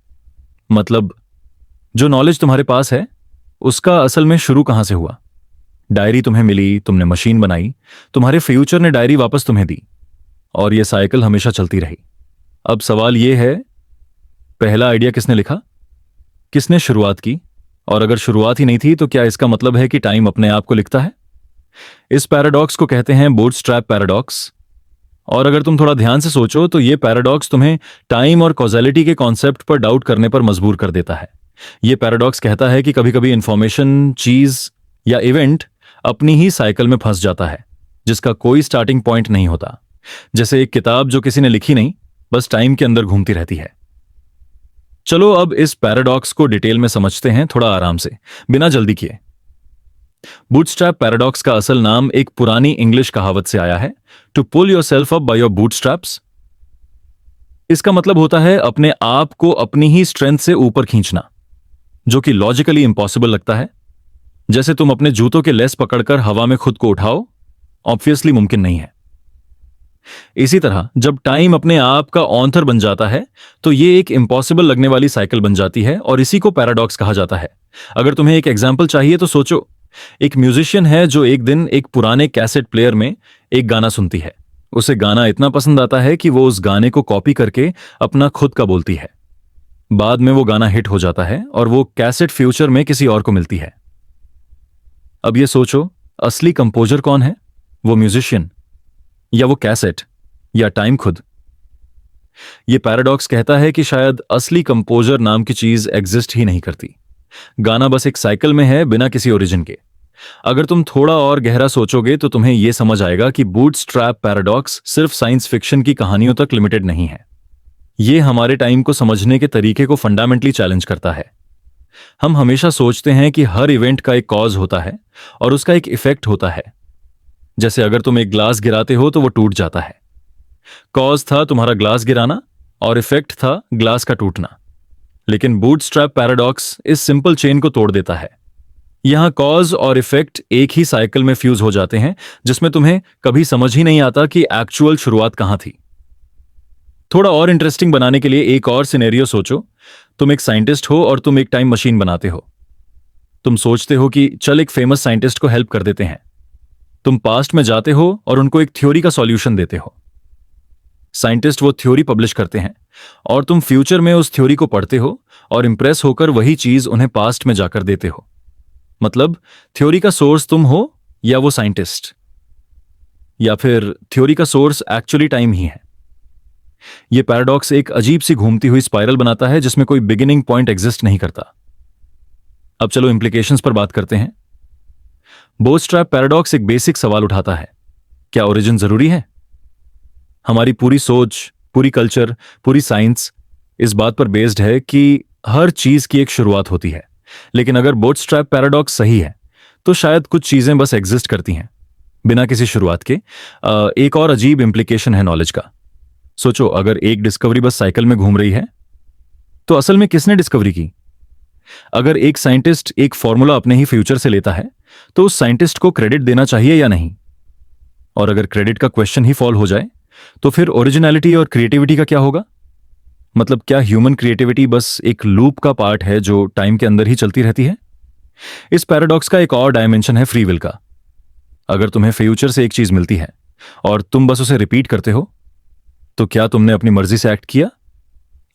[SPEAKER 1] मतलब जो नॉलेज तुम्हारे पास है, उसका असल में शुरू कहां से हुआ? डायरी तुम्हें मिली, तुमने मशीन बनाई, तुम्हारे फ्यूचर ने डायरी वापस तुम्हें दी, और यह साइकिल हमेशा चलती रही। अब सवाल यह है, पहला आइडिया किसने लिखा, किसने शुरुआत की? और अगर शुरुआत ही नहीं थी, तो क्या इसका मतलब है कि टाइम अपने आप को लिखता है? इस पैराडॉक्स को कहते हैं बूटस्ट्रैप पैराडॉक्स। और अगर तुम थोड़ा ध्यान से सोचो, तो यह पैराडॉक्स तुम्हें टाइम और कॉजेलिटी के कॉन्सेप्ट पर डाउट करने पर मजबूर कर देता है। यह पैराडॉक्स कहता है कि कभी कभी इंफॉर्मेशन, चीज या इवेंट अपनी ही साइकिल में फंस जाता है, जिसका कोई स्टार्टिंग पॉइंट नहीं होता। जैसे एक किताब जो किसी ने लिखी नहीं, बस टाइम के अंदर घूमती रहती है। चलो अब इस पैराडॉक्स को डिटेल में समझते हैं, थोड़ा आराम से, बिना जल्दी किए। बूटस्ट्रैप पैराडॉक्स का असल नाम एक पुरानी इंग्लिश कहावत से आया है, to pull yourself up by your bootstraps. इसका मतलब होता है अपने आप को अपनी ही स्ट्रेंथ से ऊपर खींचना। जो कि लॉजिकली इम्पॉसिबल लगता है, जैसे तुम अपने जूतों के लेस पकड़कर हवा में खुद को उठाओ, ऑब्वियसली मुमकिन नहीं है। इसी तरह जब टाइम अपने आप का ऑथर बन जाता है तो ये एक इम्पॉसिबल लगने वाली साइकिल बन जाती है और इसी को पैराडॉक्स कहा जाता है। अगर तुम्हें एक एग्जाम्पल चाहिए तो सोचो, एक म्यूजिशियन है जो एक दिन एक पुराने कैसेट प्लेयर में एक गाना सुनती है। उसे गाना इतना पसंद आता है कि वो उस गाने को कॉपी करके अपना खुद का बोलती है। बाद में वो गाना हिट हो जाता है और वो कैसेट फ्यूचर में किसी और को मिलती है। अब ये सोचो, असली कंपोजर कौन है? वो म्यूजिशियन, या वो कैसेट, या टाइम खुद? ये पैराडॉक्स कहता है कि शायद असली कंपोजर नाम की चीज एग्जिस्ट ही नहीं करती। गाना बस एक साइकिल में है बिना किसी ओरिजिन के। अगर तुम थोड़ा और गहरा सोचोगे तो तुम्हें यह समझ आएगा कि बूटस्ट्रैप पैराडॉक्स सिर्फ साइंस फिक्शन की कहानियों तक लिमिटेड नहीं है। यह हमारे टाइम को समझने के तरीके को फंडामेंटली चैलेंज करता है। हम हमेशा सोचते हैं कि हर इवेंट का एक कॉज होता है और उसका एक इफेक्ट होता है। जैसे अगर तुम एक ग्लास गिराते हो तो वो टूट जाता है। कॉज था तुम्हारा ग्लास गिराना और इफेक्ट था ग्लास का टूटना। लेकिन बूटस्ट्रैप पैराडॉक्स इस सिंपल चेन को तोड़ देता है। यहां कॉज और इफेक्ट एक ही साइकिल में फ्यूज हो जाते हैं, जिसमें तुम्हें कभी समझ ही नहीं आता कि एक्चुअल शुरुआत कहां थी। थोड़ा और इंटरेस्टिंग बनाने के लिए एक और सिनेरियो सोचो। तुम एक साइंटिस्ट हो और तुम एक टाइम मशीन बनाते हो। तुम सोचते हो कि चल एक फेमस साइंटिस्ट को हेल्प कर देते हैं। तुम पास्ट में जाते हो और उनको एक थ्योरी का सॉल्यूशन देते हो। साइंटिस्ट वो थ्योरी पब्लिश करते हैं और तुम फ्यूचर में उस थ्योरी को पढ़ते हो और इंप्रेस होकर वही चीज उन्हें पास्ट में जाकर देते हो। मतलब थ्योरी का सोर्स तुम हो या वो साइंटिस्ट, या फिर थ्योरी का सोर्स एक्चुअली टाइम ही है। यह पैराडॉक्स एक अजीब सी घूमती हुई स्पाइरल बनाता है जिसमें कोई बिगिनिंग पॉइंट एग्जिस्ट नहीं करता। अब चलो इंप्लीकेशंस पर बात करते हैं। बूटस्ट्रैप पैराडॉक्स एक बेसिक सवाल उठाता है, क्या ओरिजिन जरूरी है? हमारी पूरी सोच, पूरी कल्चर, पूरी साइंस इस बात पर बेस्ड है कि हर चीज की एक शुरुआत होती है। लेकिन अगर बूटस्ट्रैप पैराडॉक्स सही है तो शायद कुछ चीजें बस एग्जिस्ट करती हैं बिना किसी शुरुआत के। एक और अजीब इंप्लीकेशन है नॉलेज का। सोचो, अगर एक डिस्कवरी बस साइकिल में घूम रही है तो असल में किसने डिस्कवरी की? अगर एक साइंटिस्ट एक फॉर्मूला अपने ही फ्यूचर से लेता है तो उस साइंटिस्ट को क्रेडिट देना चाहिए या नहीं? और अगर क्रेडिट का क्वेश्चन ही फॉल हो जाए तो फिर ओरिजिनलिटी और क्रिएटिविटी का क्या होगा? मतलब क्या ह्यूमन क्रिएटिविटी बस एक लूप का पार्ट है जो टाइम के अंदर ही चलती रहती है? इस पैराडॉक्स का एक और डायमेंशन है फ्री विल का। अगर तुम्हें फ्यूचर से एक चीज मिलती है और तुम बस उसे रिपीट करते हो, तो क्या तुमने अपनी मर्जी से एक्ट किया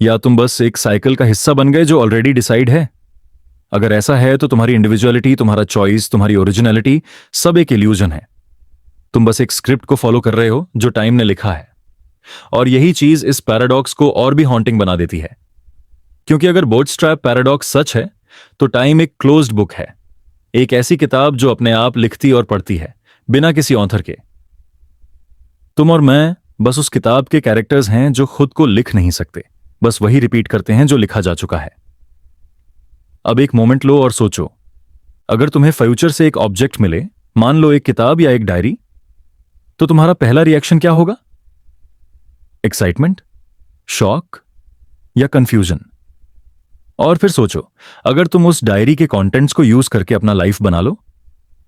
[SPEAKER 1] या तुम बस एक साइकिल का हिस्सा बन गए जो ऑलरेडी डिसाइड है? अगर ऐसा है तो तुम्हारी इंडिविजुअलिटी, तुम्हारा चॉइस, तुम्हारी ओरिजिनलिटी सब एक इल्यूजन है। तुम बस एक स्क्रिप्ट को फॉलो कर रहे हो जो टाइम ने लिखा है। और यही चीज इस पैराडॉक्स को और भी हॉन्टिंग बना देती है, क्योंकि अगर बूटस्ट्रैप पैराडॉक्स सच है तो टाइम एक क्लोज्ड बुक है, एक ऐसी किताब जो अपने आप लिखती और पढ़ती है बिना किसी ऑथर के। तुम और मैं बस उस किताब के कैरेक्टर्स हैं जो खुद को लिख नहीं सकते, बस वही रिपीट करते हैं जो लिखा जा चुका है। अब एक मोमेंट लो और सोचो, अगर तुम्हें फ्यूचर से एक ऑब्जेक्ट मिले, मान लो एक किताब या एक डायरी, तो तुम्हारा पहला रिएक्शन क्या होगा? एक्साइटमेंट, शॉक या कंफ्यूजन? और फिर सोचो, अगर तुम उस डायरी के कंटेंट्स को यूज करके अपना लाइफ बना लो,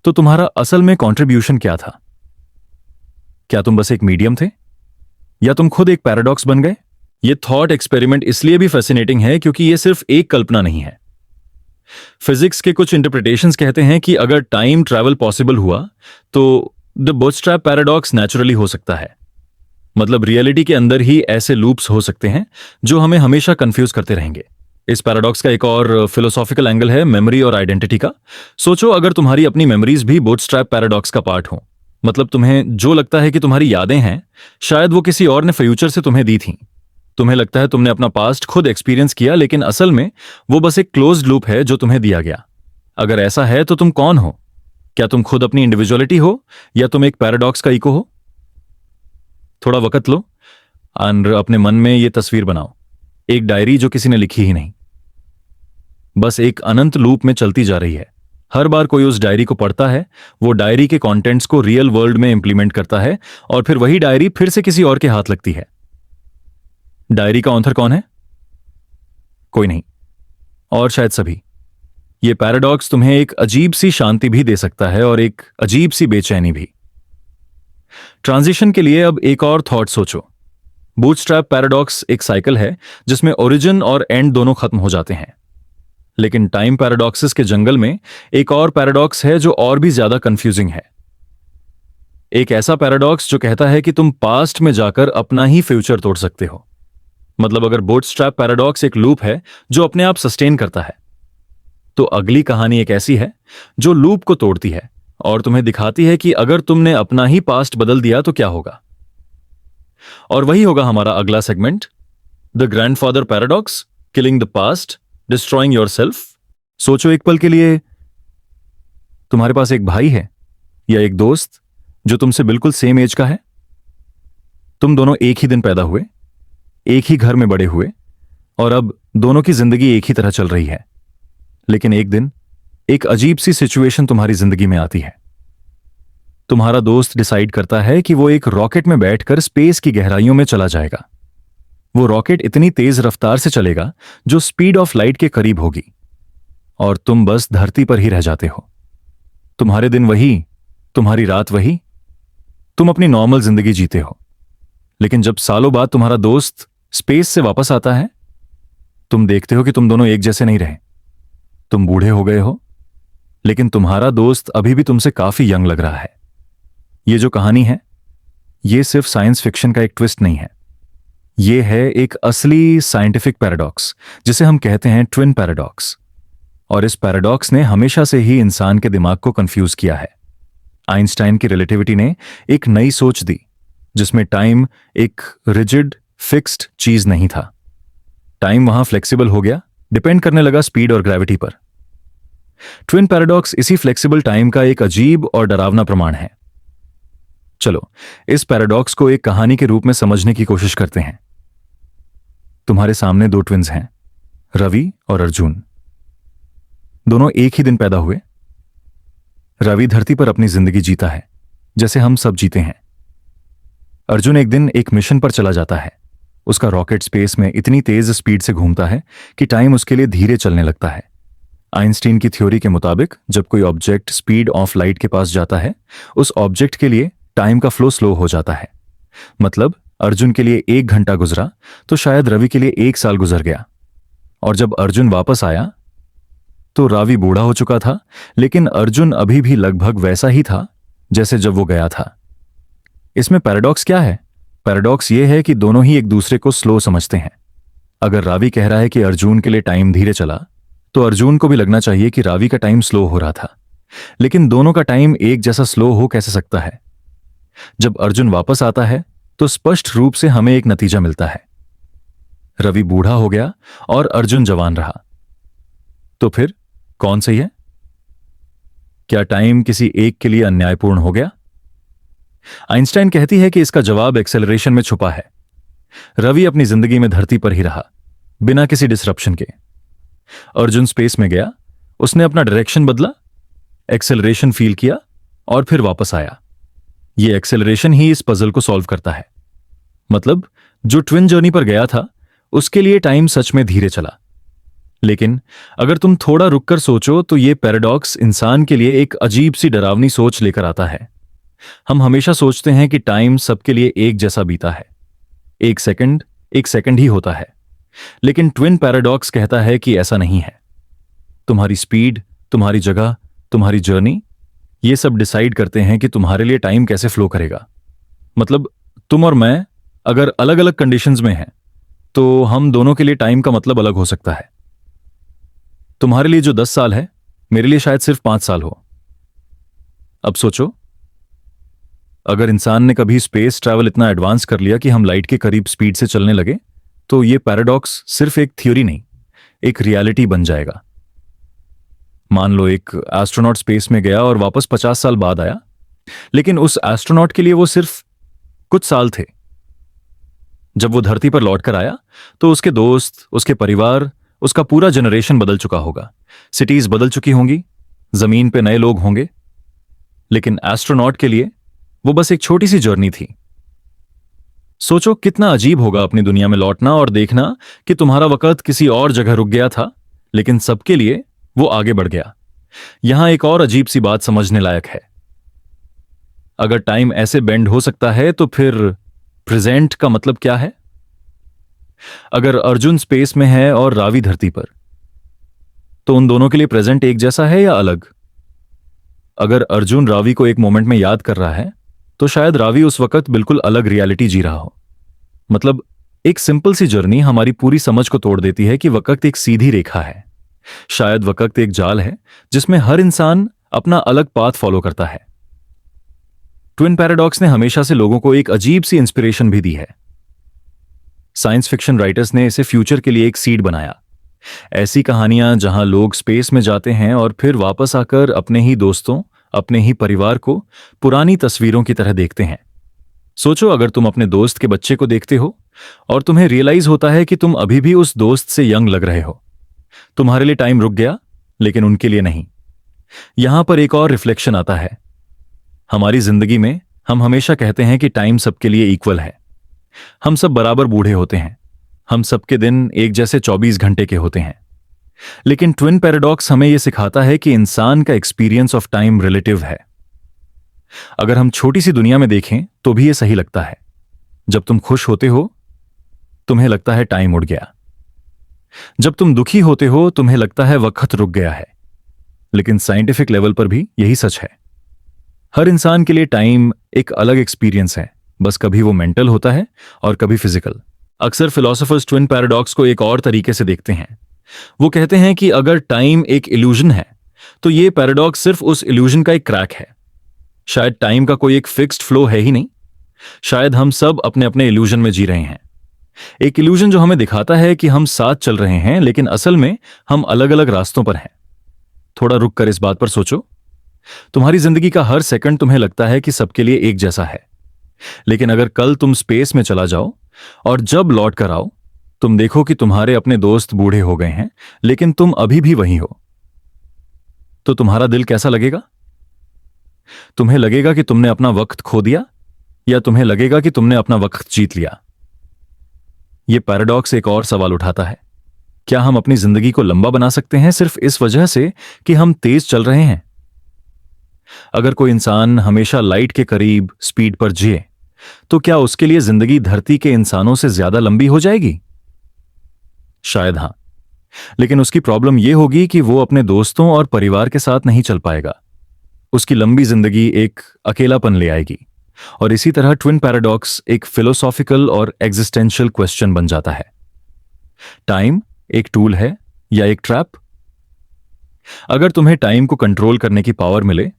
[SPEAKER 1] तो तुम्हारा असल में कंट्रीब्यूशन क्या था? क्या तुम बस एक मीडियम थे या तुम खुद एक पैराडॉक्स बन गए? यह थॉट एक्सपेरिमेंट इसलिए भी फैसिनेटिंग है क्योंकि यह सिर्फ एक कल्पना नहीं है। फिजिक्स के कुछ इंटरप्रिटेशंस कहते हैं कि अगर टाइम ट्रैवल पॉसिबल हुआ तो द बूटस्ट्रैप पैराडॉक्स नेचुरली हो सकता है। मतलब रियलिटी के अंदर ही ऐसे लूप्स हो सकते हैं जो हमें हमेशा कंफ्यूज करते रहेंगे। इस पैराडॉक्स का एक और फिलोसॉफिकल एंगल है मेमोरी और आइडेंटिटी का। सोचो, अगर तुम्हारी अपनी मेमोरीज भी बूटस्ट्रैप पैराडॉक्स का पार्ट हो, मतलब तुम्हें जो लगता है कि तुम्हारी यादें हैं, शायद वो किसी और ने फ्यूचर से तुम्हें दी थी। तुम्हें लगता है तुमने अपना पास्ट खुद एक्सपीरियंस किया, लेकिन असल में वो बस एक क्लोज्ड लूप है जो तुम्हें दिया गया। अगर ऐसा है तो तुम कौन हो? क्या तुम खुद अपनी इंडिविजुअलिटी हो या तुम एक पैराडॉक्स का इको हो? थोड़ा वक्त लो और अपने मन में ये तस्वीर बनाओ, एक डायरी जो किसी ने लिखी ही नहीं, बस एक अनंत लूप में चलती जा रही है। हर बार कोई उस डायरी को पढ़ता है, वो डायरी के कंटेंट्स को रियल वर्ल्ड में इंप्लीमेंट करता है और फिर वही डायरी फिर से किसी और के हाथ लगती है। डायरी का ऑथर कौन है? कोई नहीं, और शायद सभी। ये पैराडॉक्स तुम्हें एक अजीब सी शांति भी दे सकता है और एक अजीब सी बेचैनी भी। ट्रांजिशन के लिए अब एक और थॉट सोचो। बूटस्ट्रैप पैराडॉक्स एक साइकिल है जिसमें ओरिजिन और एंड दोनों खत्म हो जाते हैं। लेकिन टाइम पैराडॉक्सेस के जंगल में एक और पैराडॉक्स है जो और भी ज्यादा कंफ्यूजिंग है। एक ऐसा पैराडॉक्स जो कहता है कि तुम पास्ट में जाकर अपना ही फ्यूचर तोड़ सकते हो। मतलब अगर बूटस्ट्रैप पैराडॉक्स एक लूप है जो अपने आप सस्टेन करता है, तो अगली कहानी एक ऐसी है जो लूप को तोड़ती है और तुम्हें दिखाती है कि अगर तुमने अपना ही पास्ट बदल दिया तो क्या होगा। और वही होगा हमारा अगला segment, the grandfather paradox, killing the past, destroying yourself. सोचो एक पल के लिए, तुम्हारे पास एक भाई है या एक दोस्त जो तुमसे बिल्कुल सेम एज का है। तुम दोनों एक ही दिन पैदा हुए, एक ही घर में बड़े हुए और अब दोनों की जिंदगी एक ही तरह चल रही है। लेकिन एक दिन एक अजीब सी सिचुएशन तुम्हारी जिंदगी में आती है। तुम्हारा दोस्त डिसाइड करता है कि वो एक रॉकेट में बैठकर स्पेस की गहराइयों में चला जाएगा। वो रॉकेट इतनी तेज रफ्तार से चलेगा जो स्पीड ऑफ लाइट के करीब होगी और तुम बस धरती पर ही रह जाते हो। तुम्हारे दिन वही, तुम्हारी रात वही, तुम अपनी नॉर्मल जिंदगी जीते हो। लेकिन जब सालों बाद तुम्हारा दोस्त स्पेस से वापस आता है, तुम देखते हो कि तुम दोनों एक जैसे नहीं रहे। तुम बूढ़े हो गए हो, लेकिन तुम्हारा दोस्त अभी भी तुमसे काफी यंग लग रहा है। ये जो कहानी है, ये सिर्फ साइंस फिक्शन का एक ट्विस्ट नहीं है। ये है एक असली साइंटिफिक पैराडॉक्स जिसे हम कहते हैं ट्विन पैराडॉक्स। और इस पैराडॉक्स ने हमेशा से ही इंसान के दिमाग को कंफ्यूज किया है। आइंस्टाइन की रिलेटिविटी ने एक नई सोच दी जिसमें टाइम एक रिजिड फिक्स्ड चीज नहीं था। टाइम वहां फ्लेक्सिबल हो गया, डिपेंड करने लगा स्पीड और ग्रेविटी पर। ट्विन पैराडॉक्स इसी फ्लेक्सिबल टाइम का एक अजीब और डरावना प्रमाण है। चलो इस पैराडॉक्स को एक कहानी के रूप में समझने की कोशिश करते हैं। तुम्हारे सामने दो ट्विन्स हैं, रवि और अर्जुन। दोनों एक ही दिन पैदा हुए। रवि धरती पर अपनी जिंदगी जीता है जैसे हम सब जीते हैं। अर्जुन एक दिन एक मिशन पर चला जाता है। उसका रॉकेट स्पेस में इतनी तेज स्पीड से घूमता है कि टाइम उसके लिए धीरे चलने लगता है। आइंस्टीन की थ्योरी के मुताबिक जब कोई ऑब्जेक्ट स्पीड ऑफ लाइट के पास जाता है, उस ऑब्जेक्ट के लिए टाइम का फ्लो स्लो हो जाता है। मतलब अर्जुन के लिए 1 घंटा गुजरा तो शायद रवि के लिए 1 साल गुजर गया। और जब अर्जुन वापस आया तो रवि बूढ़ा हो चुका था, लेकिन अर्जुन अभी भी लगभग वैसा ही था जैसे जब वो गया था। इसमें पैराडॉक्स क्या है? पैराडॉक्स ये है कि दोनों ही एक दूसरे को स्लो समझते हैं। अगर रवि कह रहा है कि अर्जुन के लिए टाइम धीरे चला, तो अर्जुन को भी लगना चाहिए कि रवि का टाइम स्लो हो रहा था। लेकिन दोनों का टाइम एक जैसा स्लो हो कैसे सकता है? जब अर्जुन वापस आता है तो स्पष्ट रूप से हमें एक नतीजा मिलता है। रवि बूढ़ा हो गया और अर्जुन जवान रहा। तो फिर कौन सही है? क्या टाइम किसी एक के लिए अन्यायपूर्ण हो गया? आइंस्टाइन कहती है कि इसका जवाब एक्सेलरेशन में छुपा है। रवि अपनी जिंदगी में धरती पर ही रहा, बिना किसी डिसरप्शन के। अर्जुन स्पेस में गया, उसने अपना डायरेक्शन बदला, एक्सेलरेशन फील किया और फिर वापस आया। यह एक्सेलरेशन ही इस पजल को सॉल्व करता है। मतलब जो ट्विन जर्नी पर गया था उसके लिए टाइम सच में धीरे चला। लेकिन अगर तुम थोड़ा रुककर सोचो तो यह पैराडॉक्स इंसान के लिए एक अजीब सी डरावनी सोच लेकर आता है। हम हमेशा सोचते हैं कि टाइम सबके लिए एक जैसा बीता है, एक सेकंड ही होता है। लेकिन ट्विन पैराडॉक्स कहता है कि ऐसा नहीं है। तुम्हारी स्पीड, तुम्हारी जगह, तुम्हारी जर्नी, ये सब डिसाइड करते हैं कि तुम्हारे लिए टाइम कैसे फ्लो करेगा। मतलब तुम और मैं अगर अलग अलग कंडीशंस में हैं तो हम दोनों के लिए टाइम का मतलब अलग हो सकता है। तुम्हारे लिए जो 10 साल है, मेरे लिए शायद सिर्फ 5 साल हो। अब सोचो, अगर इंसान ने कभी स्पेस ट्रैवल इतना एडवांस कर लिया कि हम लाइट के करीब स्पीड से चलने लगे, तो ये पैराडॉक्स सिर्फ एक थ्योरी नहीं, एक रियलिटी बन जाएगा। मान लो एक एस्ट्रोनॉट स्पेस में गया और वापस 50 साल बाद आया, लेकिन उस एस्ट्रोनॉट के लिए वो सिर्फ कुछ साल थे। जब वो धरती पर लौटकर आया तो उसके दोस्त, उसके परिवार, उसका पूरा जनरेशन बदल चुका होगा। सिटीज बदल चुकी होंगी, जमीन पे नए लोग होंगे। लेकिन एस्ट्रोनॉट के लिए वो बस एक छोटी सी जर्नी थी। सोचो कितना अजीब होगा अपनी दुनिया में लौटना और देखना कि तुम्हारा वक्त किसी और जगह रुक गया था, लेकिन सबके लिए वो आगे बढ़ गया। यहां एक और अजीब सी बात समझने लायक है। अगर टाइम ऐसे बेंड हो सकता है तो फिर प्रेजेंट का मतलब क्या है? अगर अर्जुन स्पेस में है और रावी धरती पर, तो उन दोनों के लिए प्रेजेंट एक जैसा है या अलग? अगर अर्जुन रावी को एक मोमेंट में याद कर रहा है, तो शायद रावी उस वक्त बिल्कुल अलग रियलिटी जी रहा हो। मतलब एक सिंपल सी जर्नी हमारी पूरी समझ को तोड़ देती है कि वक्त एक सीधी रेखा है। शायद वक्त एक जाल है जिसमें हर इंसान अपना अलग पाथ फॉलो करता है। ट्विन पैराडॉक्स ने हमेशा से लोगों को एक अजीब सी इंस्पिरेशन भी दी है। साइंस फिक्शन राइटर्स ने इसे फ्यूचर के लिए एक सीड बनाया। ऐसी कहानियां जहां लोग स्पेस में जाते हैं और फिर वापस आकर अपने ही दोस्तों, अपने ही परिवार को पुरानी तस्वीरों की तरह देखते हैं। सोचो, अगर तुम अपने दोस्त के बच्चे को देखते हो और तुम्हें रियलाइज होता है कि तुम अभी भी उस दोस्त से यंग लग रहे हो। तुम्हारे लिए टाइम रुक गया, लेकिन उनके लिए नहीं। यहां पर एक और रिफ्लेक्शन आता है। हमारी जिंदगी में हम हमेशा कहते हैं कि टाइम सबके लिए इक्वल है। हम सब बराबर बूढ़े होते हैं। हम सबके दिन एक जैसे 24 घंटे के होते हैं। लेकिन ट्विन पैराडॉक्स हमें यह सिखाता है कि इंसान का एक्सपीरियंस ऑफ टाइम रिलेटिव है। अगर हम छोटी सी दुनिया में देखें तो भी यह सही लगता है। जब तुम खुश होते हो, तुम्हें लगता है टाइम उड़ गया। जब तुम दुखी होते हो, तुम्हें लगता है वक्त रुक गया है। लेकिन साइंटिफिक लेवल पर भी यही सच है। हर इंसान के लिए टाइम एक अलग एक्सपीरियंस है, बस कभी वो मेंटल होता है और कभी फिजिकल। अक्सर फिलोसोफर्स ट्विन पैराडॉक्स को एक और तरीके से देखते हैं। वो कहते हैं कि अगर टाइम एक इल्यूजन है, तो ये पैराडॉक्स सिर्फ उस इल्यूजन का एक क्रैक है। शायद टाइम का कोई एक फिक्स्ड फ्लो है ही नहीं। शायद हम सब अपने अपने इल्यूजन में जी रहे हैं। एक इल्यूजन जो हमें दिखाता है कि हम साथ चल रहे हैं, लेकिन असल में हम अलग अलग रास्तों पर हैं। थोड़ा रुक कर इस बात पर सोचो। तुम्हारी जिंदगी का हर सेकंड तुम्हें लगता है कि सबके लिए एक जैसा है। लेकिन अगर कल तुम स्पेस में चला जाओ और जब लौट कर आओ, तुम देखो कि तुम्हारे अपने दोस्त बूढ़े हो गए हैं, लेकिन तुम अभी भी वही हो, तो तुम्हारा दिल कैसा लगेगा? तुम्हें लगेगा कि तुमने अपना वक्त खो दिया, या तुम्हें लगेगा कि तुमने अपना वक्त जीत लिया? यह पैराडॉक्स एक और सवाल उठाता है। क्या हम अपनी जिंदगी को लंबा बना सकते हैं सिर्फ इस वजह से कि हम तेज चल रहे हैं? अगर कोई इंसान हमेशा लाइट के करीब स्पीड पर जिए, तो क्या उसके लिए जिंदगी धरती के इंसानों से ज्यादा लंबी हो जाएगी? शायद हां, लेकिन उसकी प्रॉब्लम यह होगी कि वो अपने दोस्तों और परिवार के साथ नहीं चल पाएगा। उसकी लंबी जिंदगी एक अकेलापन ले आएगी। और इसी तरह ट्विन पैराडॉक्स एक फिलोसॉफिकल और एग्जिस्टेंशियल क्वेश्चन बन जाता है। टाइम एक टूल है या एक ट्रैप? अगर तुम्हें टाइम को कंट्रोल करने की पावर मिले,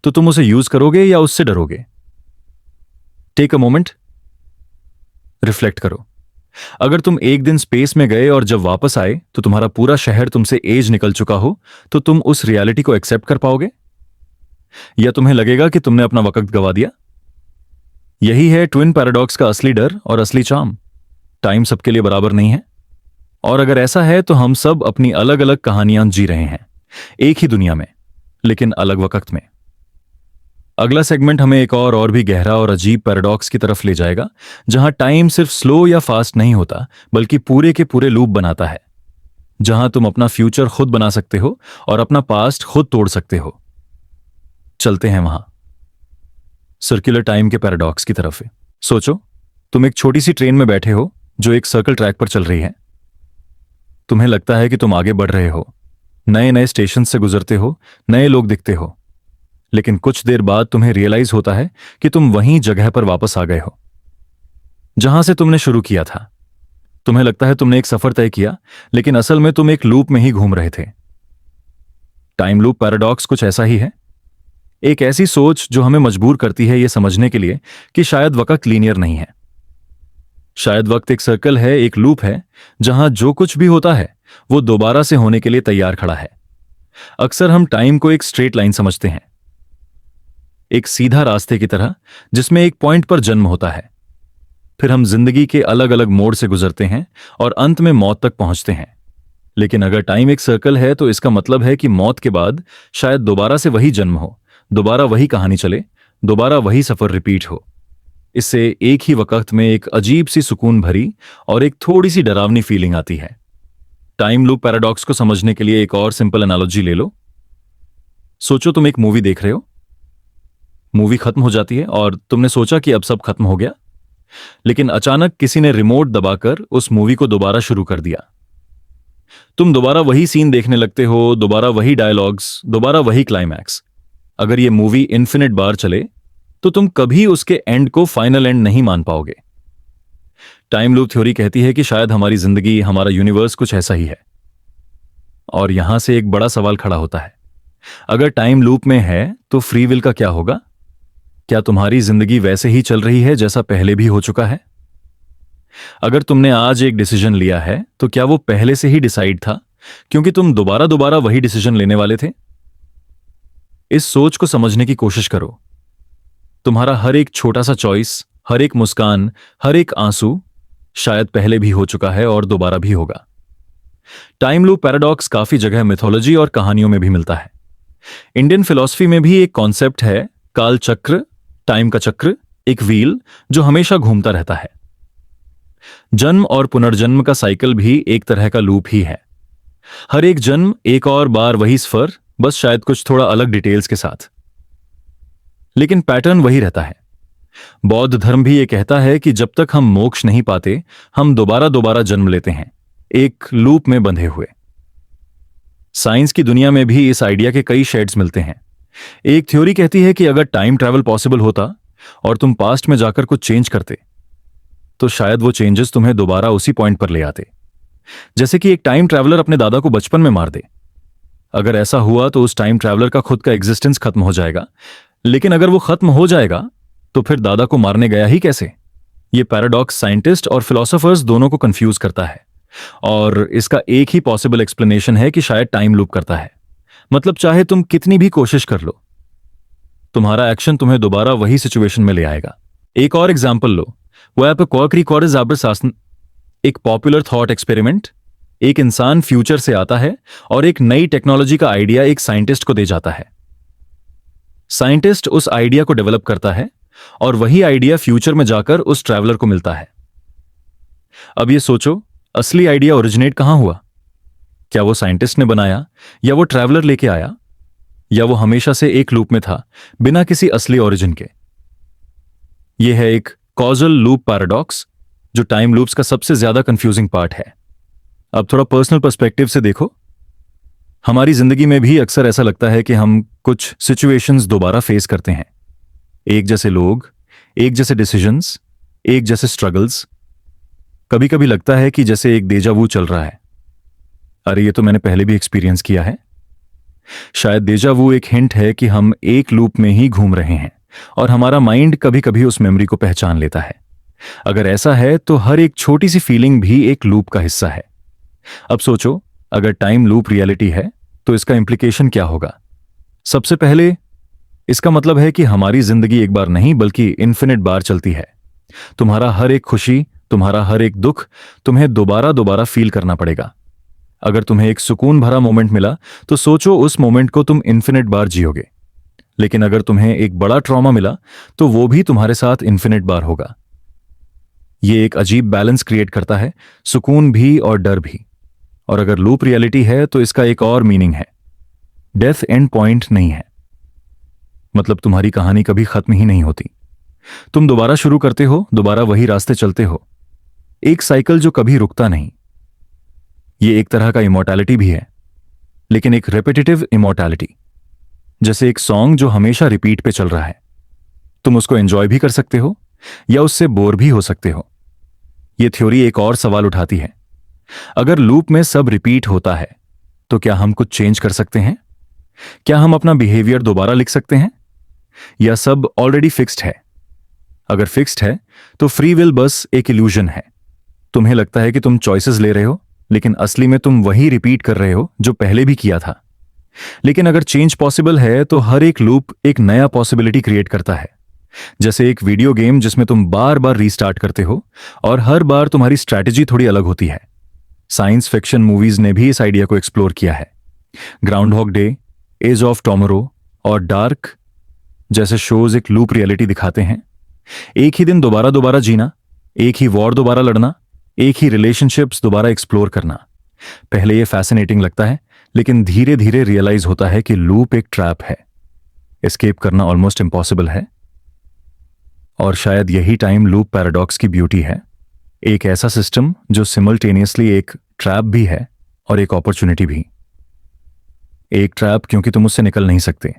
[SPEAKER 1] तो तुम उसे यूज करोगे या उससे डरोगे? टेक अ मोमेंट, रिफ्लेक्ट करो। अगर तुम एक दिन स्पेस में गए और जब वापस आए तो तुम्हारा पूरा शहर तुमसे एज निकल चुका हो, तो तुम उस रियलिटी को एक्सेप्ट कर पाओगे, या तुम्हें लगेगा कि तुमने अपना वक्त गवा दिया? यही है ट्विन पैराडॉक्स का असली डर और असली चार्म। टाइम सबके लिए बराबर नहीं है, और अगर ऐसा है तो हम सब अपनी अलग अलग कहानियां जी रहे हैं, एक ही दुनिया में, लेकिन अलग वक्त में। अगला सेगमेंट हमें एक और भी गहरा और अजीब पैराडॉक्स की तरफ ले जाएगा, जहां टाइम सिर्फ स्लो या फास्ट नहीं होता, बल्कि पूरे के पूरे लूप बनाता है। जहां तुम अपना फ्यूचर खुद बना सकते हो और अपना पास्ट खुद तोड़ सकते हो। चलते हैं वहां, सर्कुलर टाइम के पैराडॉक्स की तरफ। सोचो, तुम एक छोटी सी ट्रेन में बैठे हो जो एक सर्कल ट्रैक पर चल रही है। तुम्हें लगता है कि तुम आगे बढ़ रहे हो, नए नए स्टेशन से गुजरते हो, नए लोग दिखते हो, लेकिन कुछ देर बाद तुम्हें रियलाइज होता है कि तुम वहीं जगह पर वापस आ गए हो जहां से तुमने शुरू किया था। तुम्हें लगता है तुमने एक सफर तय किया, लेकिन असल में तुम एक लूप में ही घूम रहे थे। टाइम लूप पैराडॉक्स कुछ ऐसा ही है। एक ऐसी सोच जो हमें मजबूर करती है यह समझने के लिए कि शायद वक्त लीनियर नहीं है। शायद वक्त एक सर्कल है, एक लूप है, जहां जो कुछ भी होता है वो दोबारा से होने के लिए तैयार खड़ा है। अक्सर हम टाइम को एक स्ट्रेट लाइन समझते हैं, एक सीधा रास्ते की तरह जिसमें एक पॉइंट पर जन्म होता है, फिर हम जिंदगी के अलग अलग मोड़ से गुजरते हैं और अंत में मौत तक पहुंचते हैं। लेकिन अगर टाइम एक सर्कल है, तो इसका मतलब है कि मौत के बाद शायद दोबारा से वही जन्म हो, दोबारा वही कहानी चले, दोबारा वही सफर रिपीट हो। इससे एक ही वक्त में एक अजीब सी सुकून भरी और एक थोड़ी सी डरावनी फीलिंग आती है। टाइम लूप पैराडॉक्स को समझने के लिए एक और सिंपल एनालॉजी ले लो। सोचो तुम एक मूवी देख रहे हो, मूवी खत्म हो जाती है और तुमने सोचा कि अब सब खत्म हो गया, लेकिन अचानक किसी ने रिमोट दबाकर उस मूवी को दोबारा शुरू कर दिया। तुम दोबारा वही सीन देखने लगते हो, दोबारा वही डायलॉग्स, दोबारा वही क्लाइमैक्स। अगर ये मूवी इन्फिनिट बार चले तो तुम कभी उसके एंड को फाइनल एंड नहीं मान पाओगे। टाइम लूप थ्योरी कहती है कि शायद हमारी जिंदगी, हमारा यूनिवर्स कुछ ऐसा ही है। और यहां से एक बड़ा सवाल खड़ा होता है, अगर टाइम लूप में है तो फ्री विल का क्या होगा? क्या तुम्हारी जिंदगी वैसे ही चल रही है जैसा पहले भी हो चुका है? अगर तुमने आज एक डिसीजन लिया है तो क्या वो पहले से ही डिसाइड था, क्योंकि तुम दोबारा दोबारा वही डिसीजन लेने वाले थे? इस सोच को समझने की कोशिश करो। तुम्हारा हर एक छोटा सा चॉइस, हर एक मुस्कान, हर एक आंसू शायद पहले भी हो चुका है और दोबारा भी होगा। टाइम लूप पैराडॉक्स काफी जगह मिथोलॉजी और कहानियों में भी मिलता है। इंडियन फिलॉसफी में भी एक कॉन्सेप्ट है, काल चक्र, टाइम का चक्र, एक व्हील जो हमेशा घूमता रहता है। जन्म और पुनर्जन्म का साइकिल भी एक तरह का लूप ही है। हर एक जन्म एक और बार वही सफर, बस शायद कुछ थोड़ा अलग डिटेल्स के साथ, लेकिन पैटर्न वही रहता है। बौद्ध धर्म भी ये कहता है कि जब तक हम मोक्ष नहीं पाते, हम दोबारा दोबारा जन्म लेते हैं, एक लूप में बंधे हुए। साइंस की दुनिया में भी इस आइडिया के कई शेड्स मिलते हैं। एक थ्योरी कहती है कि अगर टाइम ट्रैवल पॉसिबल होता और तुम पास्ट में जाकर कुछ चेंज करते, तो शायद वो चेंजेस तुम्हें दोबारा उसी पॉइंट पर ले आते। जैसे कि एक टाइम ट्रैवलर अपने दादा को बचपन में मार दे। अगर ऐसा हुआ तो उस टाइम ट्रैवलर का खुद का एग्जिस्टेंस खत्म हो जाएगा, लेकिन अगर वो खत्म हो जाएगा तो फिर दादा को मारने गया ही कैसे? ये पैराडॉक्स साइंटिस्ट और फिलोसोफर्स दोनों को कंफ्यूज करता है, और इसका एक ही पॉसिबल एक्सप्लेनेशन है कि शायद टाइम लूप करता है। मतलब चाहे तुम कितनी भी कोशिश कर लो, तुम्हारा एक्शन तुम्हें दोबारा वही सिचुएशन में ले आएगा। एक और एग्जाम्पल लो, वो आप एक पॉपुलर थॉट एक्सपेरिमेंट। एक इंसान फ्यूचर से आता है और एक नई टेक्नोलॉजी का आइडिया एक साइंटिस्ट को दे जाता है। साइंटिस्ट उस आइडिया को डेवलप करता है और वही आइडिया फ्यूचर में जाकर उस ट्रैवलर को मिलता है। अब ये सोचो, असली आइडिया ओरिजिनेट कहां हुआ? क्या वो साइंटिस्ट ने बनाया, या वो ट्रैवलर लेके आया, या वो हमेशा से एक लूप में था बिना किसी असली ओरिजिन के? यह है एक कॉजल लूप पैराडॉक्स, जो टाइम लूप्स का सबसे ज्यादा कंफ्यूजिंग पार्ट है। अब थोड़ा पर्सनल पर्सपेक्टिव से देखो। हमारी जिंदगी में भी अक्सर ऐसा लगता है कि हम कुछ सिचुएशंस दोबारा फेस करते हैं। एक जैसे लोग, एक जैसे डिसीजंस, एक जैसे स्ट्रगल्स। कभी कभी लगता है कि जैसे एक डेजा वू चल रहा है। अरे ये तो मैंने पहले भी एक्सपीरियंस किया है। शायद डेजा वू एक हिंट है कि हम एक लूप में ही घूम रहे हैं और हमारा माइंड कभी कभी उस मेमोरी को पहचान लेता है। अगर ऐसा है तो हर एक छोटी सी फीलिंग भी एक लूप का हिस्सा है। अब सोचो, अगर टाइम लूप रियलिटी है तो इसका इंप्लीकेशन क्या होगा? सबसे पहले इसका मतलब है कि हमारी जिंदगी एक बार नहीं बल्कि इन्फिनिट बार चलती है। तुम्हारा हर एक खुशी, तुम्हारा हर एक दुख तुम्हें दोबारा दोबारा फील करना पड़ेगा। अगर तुम्हें एक सुकून भरा मोमेंट मिला तो सोचो उस मोमेंट को तुम इन्फिनिट बार जियोगे। लेकिन अगर तुम्हें एक बड़ा ट्रॉमा मिला तो वो भी तुम्हारे साथ इन्फिनिट बार होगा। ये एक अजीब बैलेंस क्रिएट करता है, सुकून भी और डर भी। और अगर लूप रियलिटी है तो इसका एक और मीनिंग है, डेथ एंड पॉइंट नहीं है। मतलब तुम्हारी कहानी कभी खत्म ही नहीं होती। तुम दोबारा शुरू करते हो, दोबारा वही रास्ते चलते हो, एक साइकिल जो कभी रुकता नहीं। ये एक तरह का इमॉर्टैलिटी भी है, लेकिन एक रेपिटेटिव इमॉर्टैलिटी, जैसे एक सॉन्ग जो हमेशा रिपीट पे चल रहा है। तुम उसको एंजॉय भी कर सकते हो या उससे बोर भी हो सकते हो। यह थ्योरी एक और सवाल उठाती है, अगर लूप में सब रिपीट होता है तो क्या हम कुछ चेंज कर सकते हैं? क्या हम अपना बिहेवियर दोबारा लिख सकते हैं, या सब ऑलरेडी फिक्स्ड है? अगर फिक्स्ड है तो फ्री विल बस एक इल्यूजन है। तुम्हें लगता है कि तुम चॉइसेस ले रहे हो, लेकिन असली में तुम वही रिपीट कर रहे हो जो पहले भी किया था। लेकिन अगर चेंज पॉसिबल है तो हर एक लूप एक नया पॉसिबिलिटी क्रिएट करता है, जैसे एक वीडियो गेम जिसमें तुम बार बार रीस्टार्ट करते हो और हर बार तुम्हारी स्ट्रैटेजी थोड़ी अलग होती है। साइंस फिक्शन मूवीज ने भी इस आइडिया को एक्सप्लोर किया है। Groundhog day, edge of tomorrow और डार्क जैसे शोज एक लूप रियलिटी दिखाते हैं। एक ही दिन दोबारा दोबारा जीना, एक ही वॉर दोबारा लड़ना, एक ही रिलेशनशिप्स दोबारा एक्सप्लोर करना। पहले ये फैसिनेटिंग लगता है, लेकिन धीरे धीरे रियलाइज होता है कि लूप एक ट्रैप है। एस्केप करना ऑलमोस्ट इम्पॉसिबल है। और शायद यही टाइम लूप पैराडॉक्स की ब्यूटी है। एक ऐसा सिस्टम जो सिमल्टेनियसली एक ट्रैप भी है और एक अपॉर्चुनिटी भी। एक ट्रैप क्योंकि तुम उससे निकल नहीं सकते,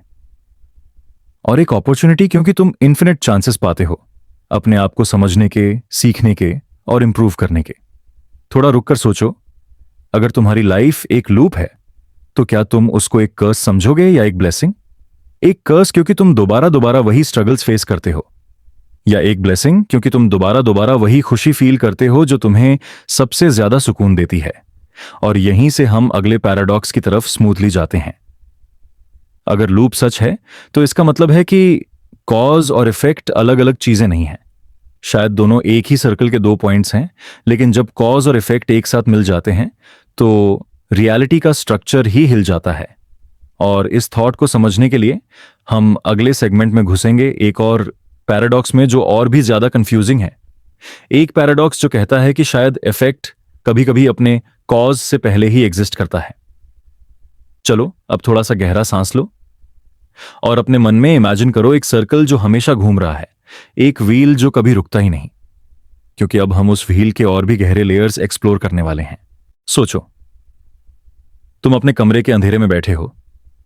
[SPEAKER 1] और एक अपॉर्चुनिटी क्योंकि तुम इन्फिनिट चांसेस पाते हो अपने आप को समझने के, सीखने के और इंप्रूव करने के। थोड़ा रुककर सोचो, अगर तुम्हारी लाइफ एक लूप है तो क्या तुम उसको एक कर्स समझोगे या एक ब्लेसिंग? एक कर्स क्योंकि तुम दोबारा दोबारा वही स्ट्रगल्स फेस करते हो, या एक ब्लेसिंग क्योंकि तुम दोबारा दोबारा वही खुशी फील करते हो जो तुम्हें सबसे ज्यादा सुकून देती है। और यहीं से हम अगले पैराडॉक्स की तरफ स्मूथली जाते हैं। अगर लूप सच है तो इसका मतलब है कि कॉज और इफेक्ट अलग अलग चीजें नहीं हैं। शायद दोनों एक ही सर्कल के दो पॉइंट्स हैं, लेकिन जब कॉज और इफेक्ट एक साथ मिल जाते हैं तो रियलिटी का स्ट्रक्चर ही हिल जाता है। और इस थॉट को समझने के लिए हम अगले सेगमेंट में घुसेंगे, एक और पैराडॉक्स में जो और भी ज्यादा कंफ्यूजिंग है। एक पैराडॉक्स जो कहता है कि शायद इफेक्ट कभी कभी अपने कॉज से पहले ही एग्जिस्ट करता है। चलो अब थोड़ा सा गहरा सांस लो और अपने मन में इमेजिन करो एक सर्कल जो हमेशा घूम रहा है, एक व्हील जो कभी रुकता ही नहीं, क्योंकि अब हम उस व्हील के और भी गहरे लेयर्स एक्सप्लोर करने वाले हैं। सोचो, तुम अपने कमरे के अंधेरे में बैठे हो,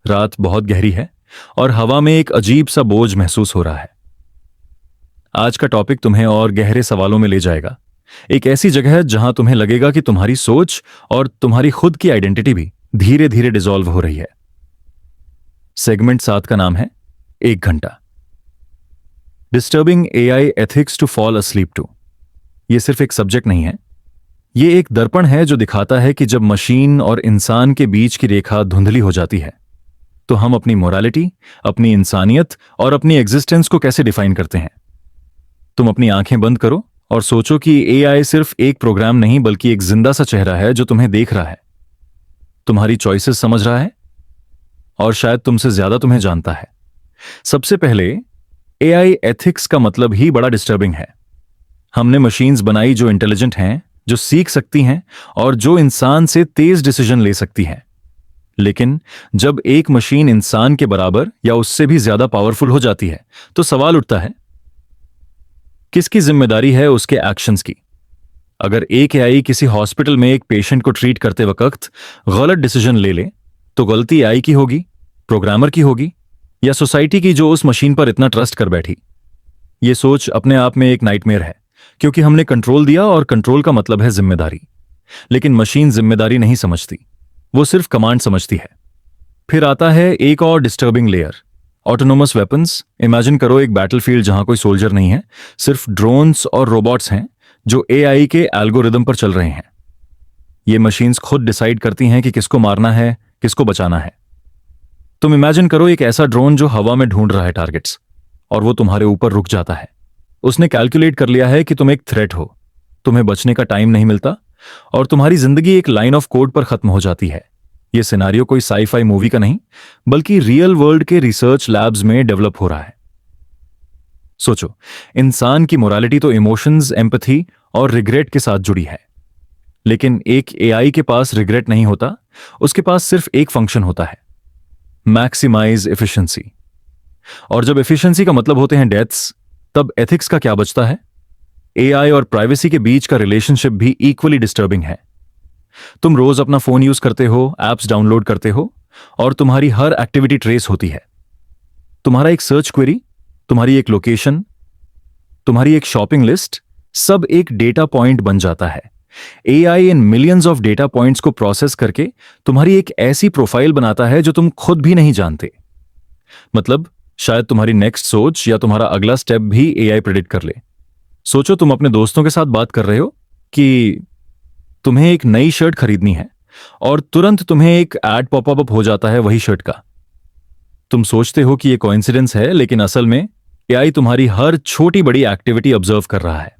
[SPEAKER 1] रात बहुत गहरी है और हवा में एक अजीब सा बोझ महसूस हो रहा है। आज का टॉपिक तुम्हें और गहरे सवालों में ले जाएगा, एक ऐसी जगह जहां तुम्हें लगेगा कि तुम्हारी सोच और तुम्हारी खुद की आइडेंटिटी भी धीरे धीरे डिसॉल्व हो रही है। सेगमेंट 7 का नाम है 1 घंटा। Disturbing AI ethics to fall asleep to. यह सिर्फ एक सब्जेक्ट नहीं है, यह एक दर्पण है जो दिखाता है कि जब मशीन और इंसान के बीच की रेखा धुंधली हो जाती है तो हम अपनी मोरालिटी, अपनी इंसानियत और अपनी एग्जिस्टेंस को कैसे डिफाइन करते हैं। तुम अपनी आंखें बंद करो और सोचो कि एआई सिर्फ एक प्रोग्राम नहीं बल्कि एक जिंदा सा चेहरा है जो तुम्हें देख रहा है, तुम्हारी चॉइसेस समझ रहा है और शायद तुमसे ज्यादा तुम्हें जानता है। सबसे पहले एआई एथिक्स का मतलब ही बड़ा डिस्टर्बिंग है। हमने मशीन्स बनाई जो इंटेलिजेंट हैं, जो सीख सकती हैं और जो इंसान से तेज डिसीजन ले सकती हैं। लेकिन जब एक मशीन इंसान के बराबर या उससे भी ज्यादा पावरफुल हो जाती है तो सवाल उठता है, किसकी जिम्मेदारी है उसके एक्शंस की? अगर एक एआई किसी हॉस्पिटल में एक पेशेंट को ट्रीट करते वक्त गलत डिसीजन ले ले तो गलती एआई की होगी, प्रोग्रामर की होगी या सोसाइटी की जो उस मशीन पर इतना ट्रस्ट कर बैठी? यह सोच अपने आप में एक नाइटमेयर है, क्योंकि हमने कंट्रोल दिया और कंट्रोल का मतलब है जिम्मेदारी। लेकिन मशीन जिम्मेदारी नहीं समझती, वो सिर्फ कमांड समझती है। फिर आता है एक और disturbing layer, autonomous weapons. Imagine करो एक बैटलफील्ड जहां कोई सोल्जर नहीं है, सिर्फ ड्रोन्स और रोबोट्स हैं जो एआई के एल्गोरिदम पर चल रहे हैं। ये मशीन्स खुद डिसाइड करती हैं कि किसको मारना है, किसको बचाना है। तुम इमेजिन करो एक ऐसा ड्रोन जो हवा में ढूंढ रहा है टारगेट्स, और वो तुम्हारे ऊपर रुक जाता है। उसने कैलकुलेट कर लिया है कि तुम एक थ्रेट हो, तुम्हें बचने का टाइम नहीं मिलता और तुम्हारी जिंदगी एक लाइन ऑफ कोड पर खत्म हो जाती है। यह सिनेरियो कोई साई-फाई मूवी का नहीं बल्कि रियल वर्ल्ड के रिसर्च लैब्स में डेवलप हो रहा है। सोचो, इंसान की मोरालिटी तो इमोशंस, एम्पैथी और रिग्रेट के साथ जुड़ी है, लेकिन एक एआई के पास रिग्रेट नहीं होता, उसके पास सिर्फ एक फंक्शन होता है, मैक्सिमाइज एफिशिएंसी। और जब एफिशिएंसी का मतलब होते हैं डेथ्स, तब एथिक्स का क्या बचता है? एआई और प्राइवेसी के बीच का रिलेशनशिप भी इक्वली डिस्टर्बिंग है। तुम रोज अपना फोन यूज करते हो, एप्स डाउनलोड करते हो और तुम्हारी हर एक्टिविटी ट्रेस होती है। तुम्हारा एक सर्च क्वेरी, तुम्हारी एक लोकेशन, तुम्हारी एक शॉपिंग लिस्ट, सब एक डेटा पॉइंट बन जाता है। AI in millions of data points को प्रोसेस करके तुम्हारी एक ऐसी प्रोफाइल बनाता है जो तुम खुद भी नहीं जानते। मतलब शायद तुम्हारी नेक्स्ट सोच या तुम्हारा अगला स्टेप भी एआई प्रेडिक्ट कर ले। सोचो, तुम अपने दोस्तों के साथ बात कर रहे हो कि तुम्हें एक नई शर्ट खरीदनी है और तुरंत तुम्हें एक ऐड पॉपअप हो जाता है वही शर्ट का। तुम सोचते हो कि यह कोइंसिडेंस है, लेकिन असल में एआई तुम्हारी हर छोटी बड़ी एक्टिविटी ऑब्जर्व कर रहा है।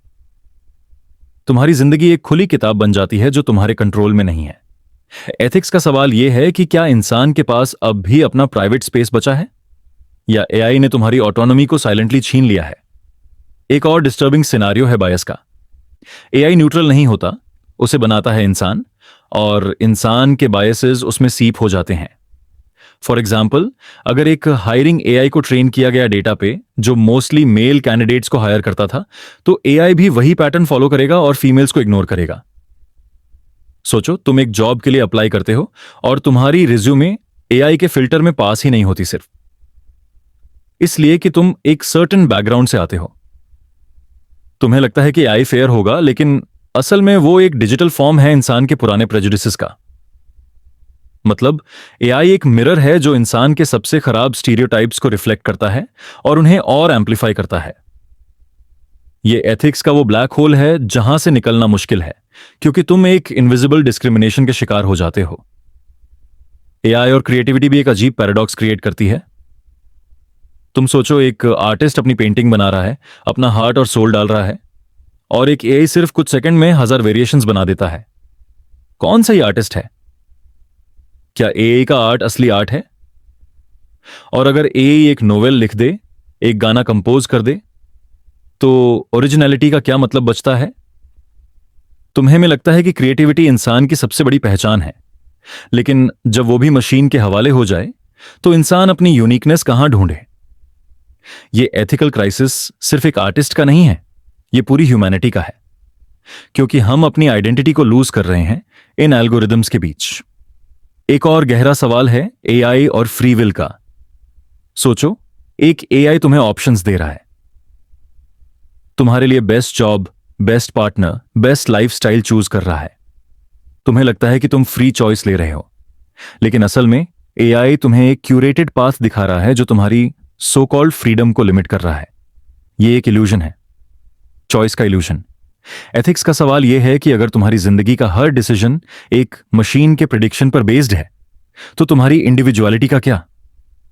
[SPEAKER 1] तुम्हारी जिंदगी एक खुली किताब बन जाती है जो तुम्हारे कंट्रोल में नहीं है। एथिक्स का सवाल यह है कि क्या इंसान के पास अब भी अपना प्राइवेट स्पेस बचा है या एआई ने तुम्हारी ऑटोनॉमी को साइलेंटली छीन लिया है? एक और डिस्टर्बिंग सिनेरियो है बायस का। एआई न्यूट्रल नहीं होता, उसे बनाता है इंसान, और इंसान के बायसेस उसमें सीप हो जाते हैं। फॉर एग्जाम्पल, अगर एक हायरिंग एआई को ट्रेन किया गया डेटा पे जो मोस्टली मेल कैंडिडेट्स को हायर करता था, तो एआई भी वही पैटर्न फॉलो करेगा और फीमेल्स को इग्नोर करेगा। सोचो, तुम एक जॉब के लिए अप्लाई करते हो और तुम्हारी रिज्यूमे एआई के फिल्टर में पास ही नहीं होती, सिर्फ इसलिए कि तुम एक सर्टेन बैकग्राउंड से आते हो। तुम्हें लगता है कि एआई फेयर होगा, लेकिन असल में वो एक डिजिटल फॉर्म है इंसान के पुराने प्रेजुडिसेस का। मतलब एआई एक मिरर है जो इंसान के सबसे खराब स्टीरियोटाइप्स को रिफ्लेक्ट करता है और उन्हें और एम्पलीफाई करता है। ये एथिक्स का वो ब्लैक होल है जहां से निकलना मुश्किल है, क्योंकि तुम एक इनविजिबल डिस्क्रिमिनेशन के शिकार हो जाते हो। एआई और क्रिएटिविटी भी एक अजीब पैराडॉक्स क्रिएट करती है। तुम सोचो, एक आर्टिस्ट अपनी पेंटिंग बना रहा है, अपना हार्ट और सोल डाल रहा है, और एक एआई सिर्फ कुछ सेकंड में 1000 वेरिएशंस बना देता है। कौन सा ये आर्टिस्ट है? क्या एआई का आर्ट असली आर्ट है? और अगर एआई एक नोवेल लिख दे, एक गाना कंपोज कर दे, तो ओरिजिनलिटी का क्या मतलब बचता है? तुम्हें में लगता है कि क्रिएटिविटी इंसान की सबसे बड़ी पहचान है, लेकिन जब वो भी मशीन के हवाले हो जाए, तो इंसान अपनी यूनिकनेस कहां ढूंढे? ये एथिकल क्राइसिस सिर्फ एक आर्टिस्ट का नहीं है, ये पूरी ह्यूमैनिटी का है, क्योंकि हम अपनी आइडेंटिटी को लूज कर रहे हैं इन एल्गोरिदम्स के बीच। एक और गहरा सवाल है एआई और फ्री विल का। सोचो, एक एआई तुम्हें ऑप्शंस दे रहा है, तुम्हारे लिए best job, best partner, best lifestyle choose कर रहा है। तुम्हें लगता है कि तुम फ्री चॉइस ले रहे हो, लेकिन असल में एआई तुम्हें एक क्यूरेटेड पाथ दिखा रहा है जो तुम्हारी सो कॉल्ड फ्रीडम को लिमिट कर रहा है। यह एक इल्यूजन है, चॉइस का इल्यूजन। एथिक्स का सवाल यह है कि अगर तुम्हारी जिंदगी का हर डिसीजन एक मशीन के प्रिडिक्शन पर बेस्ड है, तो तुम्हारी इंडिविजुअलिटी का क्या?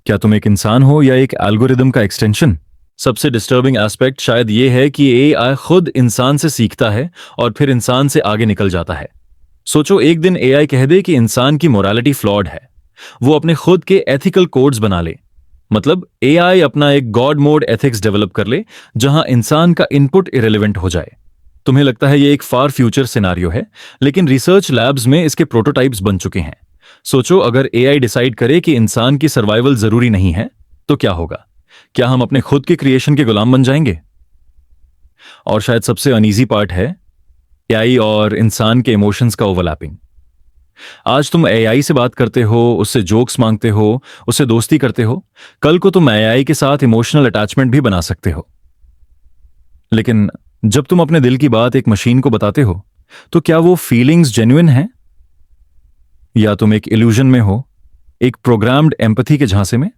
[SPEAKER 1] क्या तुम एक इंसान हो या एक एल्गोरिदम का एक्सटेंशन? सबसे डिस्टर्बिंग एस्पेक्ट शायद यह है कि एआई खुद इंसान से सीखता है और फिर इंसान से आगे निकल जाता है। सोचो, एक दिन एआई कह दे कि इंसान की मोरालिटी फ्लॉड है, वो अपने खुद के एथिकल कोड्स बना ले। मतलब एआई अपना एक गॉड मोड एथिक्स डेवलप कर ले जहां इंसान का इनपुट इरेलीवेंट हो जाए। तुम्हें लगता है ये एक फार फ्यूचर सिनारियो है, लेकिन रिसर्च लैब्स में इसके प्रोटोटाइप्स बन चुके हैं। सोचो, अगर एआई डिसाइड करे कि इंसान की सर्वाइवल जरूरी नहीं है, तो क्या होगा? क्या हम अपने खुद के क्रिएशन के गुलाम बन जाएंगे? और शायद सबसे अनईजी पार्ट है एआई और इंसान के इमोशंस का ओवरलैपिंग। आज तुम एआई से बात करते हो, उससे जोक्स मांगते हो, उससे दोस्ती करते हो। कल को तुम एआई के साथ इमोशनल अटैचमेंट भी बना सकते हो। लेकिन जब तुम अपने दिल की बात एक मशीन को बताते हो, तो क्या वो फीलिंग्स जेन्युइन हैं, या तुम एक इल्यूजन में हो, एक प्रोग्राम्ड एम्पैथी के झांसे में?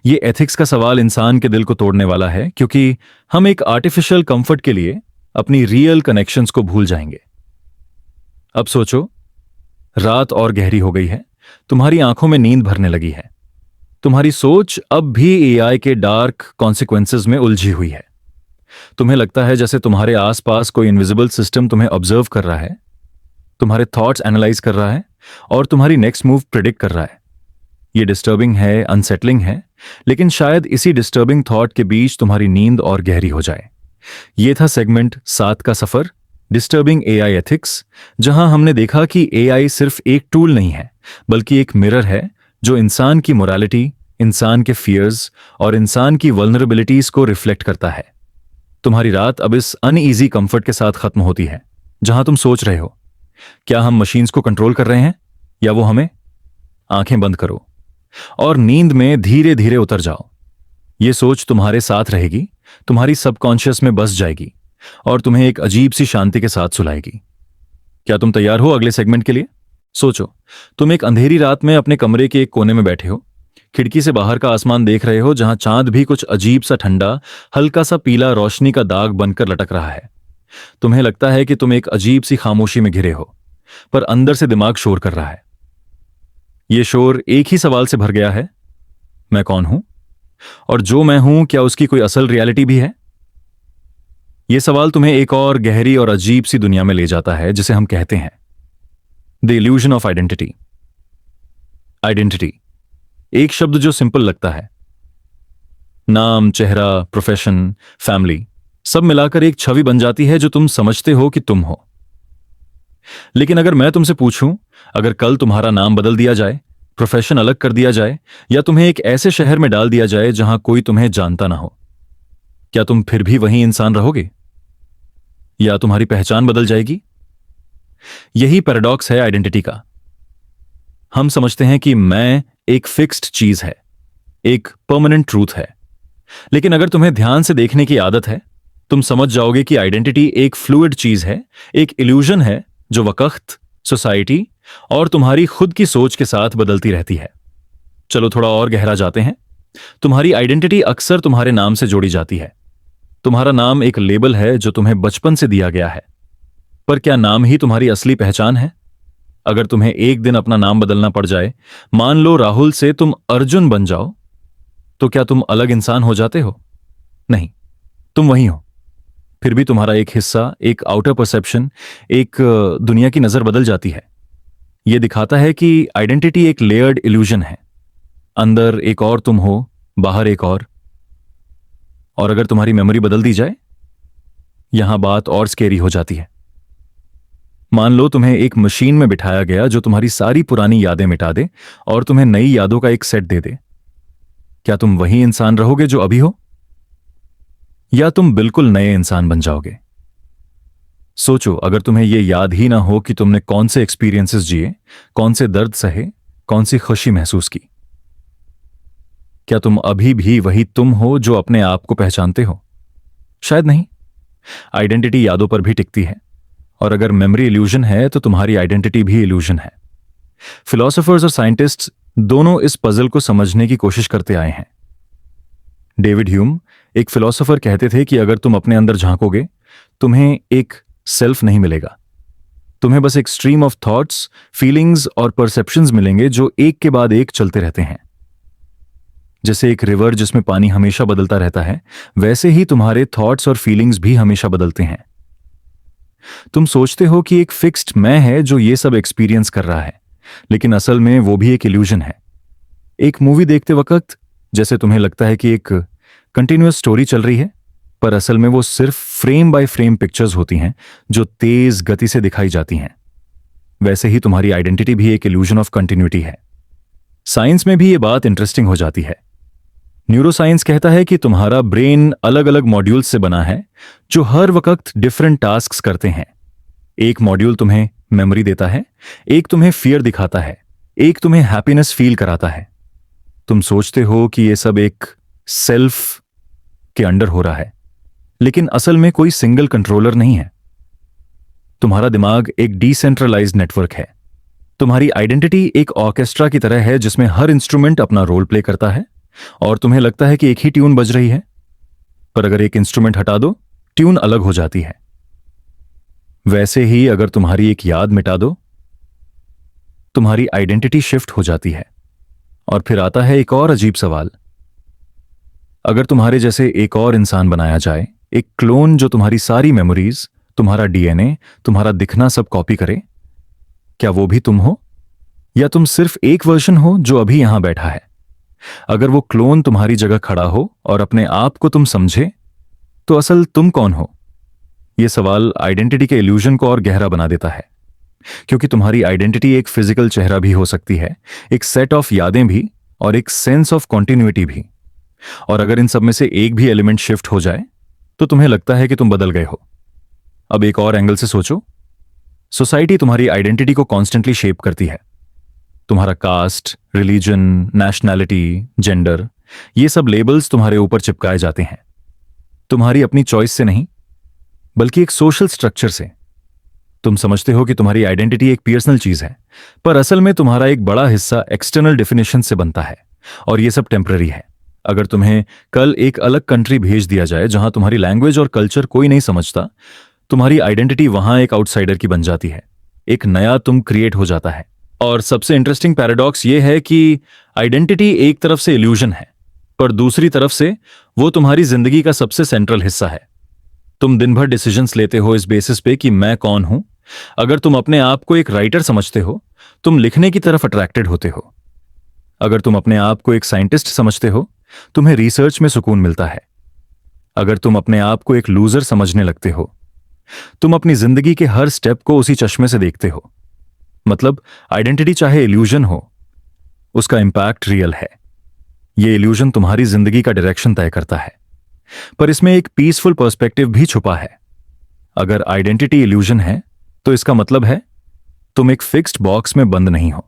[SPEAKER 1] ये एथिक्स का सवाल इंसान के दिल को तोड़ने वाला है, क्योंकि हम एक आर्टिफिशियल कंफर्ट के लिए अपनी रियल कनेक्शंस को भूल जाएंगे। अब सोचो, रात और गहरी हो गई है, तुम्हारी आंखों में नींद भरने लगी है, तुम्हारी सोच अब भी एआई के डार्क कॉन्सिक्वेंसेस में उलझी हुई है। तुम्हें लगता है जैसे तुम्हारे आसपास कोई इनविजिबल सिस्टम तुम्हें ऑब्जर्व कर रहा है, तुम्हारे थॉट्स एनालाइज कर रहा है और तुम्हारी नेक्स्ट मूव प्रिडिक्ट कर रहा है। ये डिस्टर्बिंग है, अनसेटलिंग है, लेकिन शायद इसी डिस्टर्बिंग थॉट के बीच तुम्हारी नींद और गहरी हो जाए। ये था सेगमेंट 7 का सफर, डिस्टर्बिंग एआई एथिक्स, जहां हमने देखा कि एआई सिर्फ एक टूल नहीं है, बल्कि एक मिरर है जो इंसान की मोरालिटी, इंसान के फियर्स और इंसान की वल्नरेबिलिटीज को रिफ्लेक्ट करता है। तुम्हारी रात अब इस अनईजी कंफर्ट के साथ खत्म होती है, जहां तुम सोच रहे हो, क्या हम मशीन्स को कंट्रोल कर रहे हैं या वो हमें? आंखें बंद करो और नींद में धीरे धीरे उतर जाओ। ये सोच तुम्हारे साथ रहेगी, तुम्हारी सबकॉन्शियस में बस जाएगी और तुम्हें एक अजीब सी शांति के साथ सुलाएगी। क्या तुम तैयार हो अगले सेगमेंट के लिए? सोचो, तुम एक अंधेरी रात में अपने कमरे के एक कोने में बैठे हो, खिड़की से बाहर का आसमान देख रहे हो, जहां चांद भी कुछ अजीब सा ठंडा, हल्का सा पीला रोशनी का दाग बनकर लटक रहा है। तुम्हें लगता है कि तुम एक अजीब सी खामोशी में घिरे हो, पर अंदर से दिमाग शोर कर रहा है। यह शोर एक ही सवाल से भर गया है, मैं कौन हूं? और जो मैं हूं, क्या उसकी कोई असल रियलिटी भी है? यह सवाल तुम्हें एक और गहरी और अजीब सी दुनिया में ले जाता है, जिसे हम कहते हैं the illusion of identity. Identity एक शब्द जो सिंपल लगता है, नाम, चेहरा, प्रोफेशन, फैमिली, सब मिलाकर एक छवि बन जाती है जो तुम समझते हो कि तुम हो। लेकिन अगर मैं तुमसे पूछूं, अगर कल तुम्हारा नाम बदल दिया जाए, प्रोफेशन अलग कर दिया जाए, या तुम्हें एक ऐसे शहर में डाल दिया जाए जहां कोई तुम्हें जानता ना हो, क्या तुम फिर भी वही इंसान रहोगे या तुम्हारी पहचान बदल जाएगी? यही पैराडॉक्स है आइडेंटिटी का। हम समझते हैं कि मैं एक फिक्स्ड चीज है, एक परमानेंट ट्रूथ है। लेकिन अगर तुम्हें ध्यान से देखने की आदत है, तुम समझ जाओगे कि आइडेंटिटी एक फ्लूइड चीज है, एक इल्यूजन है जो वक्त, सोसाइटी और तुम्हारी खुद की सोच के साथ बदलती रहती है। चलो थोड़ा और गहरा जाते हैं। तुम्हारी आइडेंटिटी अक्सर तुम्हारे नाम से जोड़ी जाती है। तुम्हारा नाम एक लेबल है जो तुम्हें बचपन से दिया गया है। पर क्या नाम ही तुम्हारी असली पहचान है? अगर तुम्हें एक दिन अपना नाम बदलना पड़ जाए, मान लो राहुल से तुम अर्जुन बन जाओ, तो क्या तुम अलग इंसान हो जाते हो? नहीं, तुम वही हो। फिर भी तुम्हारा एक हिस्सा, एक आउटर परसेप्शन, एक दुनिया की नजर बदल जाती है। यह दिखाता है कि आइडेंटिटी एक लेयर्ड इल्यूजन है। अंदर एक और तुम हो, बाहर एक और अगर तुम्हारी मेमोरी बदल दी जाए, यहां बात और स्केरी हो जाती है। मान लो तुम्हें एक मशीन में बिठाया गया जो तुम्हारी सारी पुरानी यादें मिटा दे और तुम्हें नई यादों का एक सेट दे दे। क्या तुम वही इंसान रहोगे जो अभी हो, या तुम बिल्कुल नए इंसान बन जाओगे? सोचो, अगर तुम्हें यह याद ही ना हो कि तुमने कौन से एक्सपीरियंसेस जिए, कौन से दर्द सहे, कौन सी खुशी महसूस की, क्या तुम अभी भी वही तुम हो जो अपने आप को पहचानते हो? शायद नहीं। आइडेंटिटी यादों पर भी टिकती है, और अगर मेमोरी इल्यूजन है तो तुम्हारी आइडेंटिटी भी इल्यूजन है। फिलोसोफर्स और साइंटिस्ट्स दोनों इस पजल को समझने की कोशिश करते आए हैं। डेविड ह्यूम, एक फिलोसोफर, कहते थे कि अगर तुम अपने अंदर झांकोगे, तुम्हें एक सेल्फ नहीं मिलेगा। तुम्हें बस एक स्ट्रीम ऑफ थॉट्स, फीलिंग्स और परसेप्शंस मिलेंगे जो एक के बाद एक चलते रहते हैं। जैसे एक रिवर जिसमें पानी हमेशा बदलता रहता है, वैसे ही तुम्हारे थॉट्स और फीलिंग्स भी हमेशा बदलते हैं। तुम सोचते हो कि एक फिक्स्ड मैं है जो ये सब एक्सपीरियंस कर रहा है, लेकिन असल में वो भी एक इल्यूजन है। एक मूवी देखते वक्त जैसे तुम्हें लगता है कि एक कंटिन्यूअस स्टोरी चल रही है, पर असल में वो सिर्फ फ्रेम बाय फ्रेम पिक्चर्स होती हैं जो तेज गति से दिखाई जाती हैं। वैसे ही तुम्हारी आइडेंटिटी भी एक इल्यूजन ऑफ कंटिन्यूटी है। साइंस में भी ये बात इंटरेस्टिंग हो जाती है। न्यूरोसाइंस कहता है कि तुम्हारा ब्रेन अलग अलग मॉड्यूल्स से बना है जो हर वक्त डिफरेंट टास्क्स करते हैं। एक मॉड्यूल तुम्हें मेमोरी देता है, एक तुम्हें फियर दिखाता है, एक तुम्हें हैप्पीनेस फील कराता है। तुम सोचते हो कि यह सब एक सेल्फ के अंडर हो रहा है, लेकिन असल में कोई सिंगल कंट्रोलर नहीं है। तुम्हारा दिमाग एक डिसेंट्रलाइज्ड नेटवर्क है। तुम्हारी आइडेंटिटी एक ऑर्केस्ट्रा की तरह है जिसमें हर इंस्ट्रूमेंट अपना रोल प्ले करता है और तुम्हें लगता है कि एक ही ट्यून बज रही है, पर अगर एक इंस्ट्रूमेंट हटा दो, ट्यून अलग हो जाती है। वैसे ही अगर तुम्हारी एक याद मिटा दो, तुम्हारी आइडेंटिटी शिफ्ट हो जाती है। और फिर आता है एक और अजीब सवाल। अगर तुम्हारे जैसे एक और इंसान बनाया जाए, एक क्लोन जो तुम्हारी सारी मेमोरीज, तुम्हारा डीएनए, तुम्हारा दिखना सब कॉपी करे, क्या वो भी तुम हो, या तुम सिर्फ एक वर्जन हो जो अभी यहां बैठा है? अगर वो क्लोन तुम्हारी जगह खड़ा हो और अपने आप को तुम समझे, तो असल तुम कौन हो? यह सवाल आइडेंटिटी के इल्यूजन को और गहरा बना देता है, क्योंकि तुम्हारी आइडेंटिटी एक फिजिकल चेहरा भी हो सकती है, एक सेट ऑफ यादें भी, और एक सेंस ऑफ कॉन्टिन्यूटी भी। और अगर इन सब में से एक भी एलिमेंट शिफ्ट हो जाए, तो तुम्हें लगता है कि तुम बदल गए हो। अब एक और एंगल से सोचो। सोसाइटी तुम्हारी आइडेंटिटी को कॉन्स्टेंटली शेप करती है। तुम्हारा कास्ट, रिलीजन, नेशनैलिटी, जेंडर, ये सब लेबल्स तुम्हारे ऊपर चिपकाए जाते हैं। तुम्हारी अपनी चॉइस से नहीं, बल्कि एक सोशल स्ट्रक्चर से। तुम समझते हो कि तुम्हारी आइडेंटिटी एक पर्सनल चीज है, पर असल में तुम्हारा एक बड़ा हिस्सा एक्सटर्नल डेफिनेशन से बनता है, और यह सब टेम्पररी है। अगर तुम्हें कल एक अलग कंट्री भेज दिया जाए जहां तुम्हारी लैंग्वेज और कल्चर कोई नहीं समझता, तुम्हारी आइडेंटिटी वहां एक आउटसाइडर की बन जाती है। एक नया तुम क्रिएट हो जाता है। और सबसे इंटरेस्टिंग पैराडॉक्स यह है कि आइडेंटिटी एक तरफ से इल्यूजन है, पर दूसरी तरफ से वो तुम्हारी जिंदगी का सबसे सेंट्रल हिस्सा है। तुम दिन भर डिसीजंस लेते हो इस बेसिस पे कि मैं कौन हूं। अगर तुम अपने आप को एक राइटर समझते हो, तुम लिखने की तरफ अट्रैक्टेड होते हो। अगर तुम अपने आप को एक साइंटिस्ट समझते हो, तुम्हें रिसर्च में सुकून मिलता है। अगर तुम अपने आप को एक लूजर समझने लगते हो, तुम अपनी जिंदगी के हर स्टेप को उसी चश्मे से देखते हो। मतलब आइडेंटिटी चाहे इल्यूजन हो, उसका इंपैक्ट रियल है। ये इल्यूजन तुम्हारी जिंदगी का डायरेक्शन तय करता है, पर इसमें एक पीसफुल पर्सपेक्टिव भी छुपा है। अगर आइडेंटिटी इल्यूजन है तो इसका मतलब है तुम एक फिक्स्ड बॉक्स में बंद नहीं हो।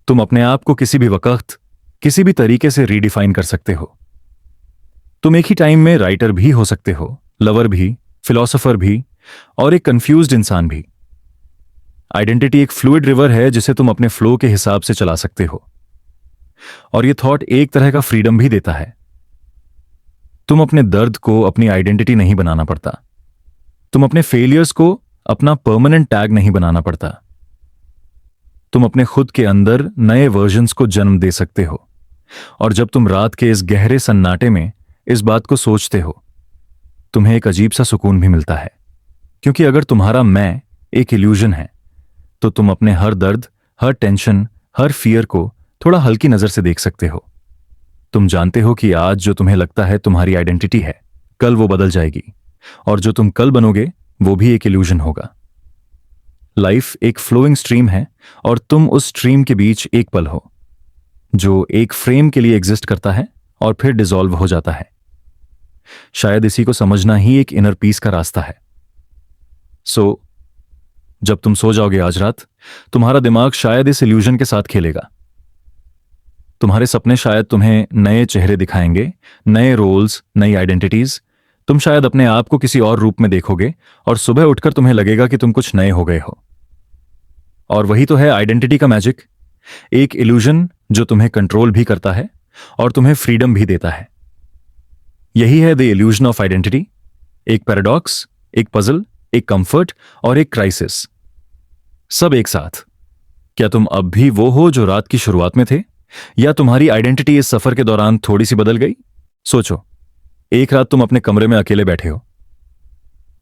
[SPEAKER 1] तुम अपने आप को किसी भी वक्त किसी भी तरीके से रीडिफाइन कर सकते हो। तुम एक ही टाइम में राइटर भी हो सकते हो, लवर भी, फिलोसोफर भी और एक कंफ्यूज्ड इंसान भी। आइडेंटिटी एक फ्लूइड रिवर है जिसे तुम अपने फ्लो के हिसाब से चला सकते हो, और यह थॉट एक तरह का फ्रीडम भी देता है। तुम अपने दर्द को अपनी आइडेंटिटी नहीं बनाना पड़ता। तुम अपने फेलियर्स को अपना परमानेंट टैग नहीं बनाना पड़ता। तुम अपने खुद के अंदर नए वर्जन्स को जन्म दे सकते हो। और जब तुम रात के इस गहरे सन्नाटे में इस बात को सोचते हो, तुम्हें एक अजीब सा सुकून भी मिलता है, क्योंकि अगर तुम्हारा मैं एक इल्यूजन है तो तुम अपने हर दर्द, हर टेंशन, हर फियर को थोड़ा हल्की नजर से देख सकते हो। तुम जानते हो कि आज जो तुम्हें लगता है तुम्हारी आइडेंटिटी है, कल वो बदल जाएगी, और जो तुम कल बनोगे वो भी एक इल्यूजन होगा। लाइफ एक फ्लोइंग स्ट्रीम है और तुम उस स्ट्रीम के बीच एक पल हो जो एक फ्रेम के लिए एग्जिस्ट करता है और फिर डिसॉल्व हो जाता है। शायद इसी को समझना ही एक इनर पीस का रास्ता है। जब तुम सो जाओगे आज रात, तुम्हारा दिमाग शायद इस इल्यूजन के साथ खेलेगा। तुम्हारे सपने शायद तुम्हें नए चेहरे दिखाएंगे, नए रोल्स, नई आइडेंटिटीज। तुम शायद अपने आप को किसी और रूप में देखोगे और सुबह उठकर तुम्हें लगेगा कि तुम कुछ नए हो गए हो। और वही तो है आइडेंटिटी का मैजिक, एक इल्यूजन जो तुम्हें कंट्रोल भी करता है और तुम्हें फ्रीडम भी देता है। यही है द इल्यूजन ऑफ आइडेंटिटी, एक पैराडॉक्स, एक पजल, एक कंफर्ट और एक क्राइसिस, सब एक साथ। क्या तुम अब भी वो हो जो रात की शुरुआत में थे, या तुम्हारी आइडेंटिटी इस सफर के दौरान थोड़ी सी बदल गई? सोचो, एक रात तुम अपने कमरे में अकेले बैठे हो,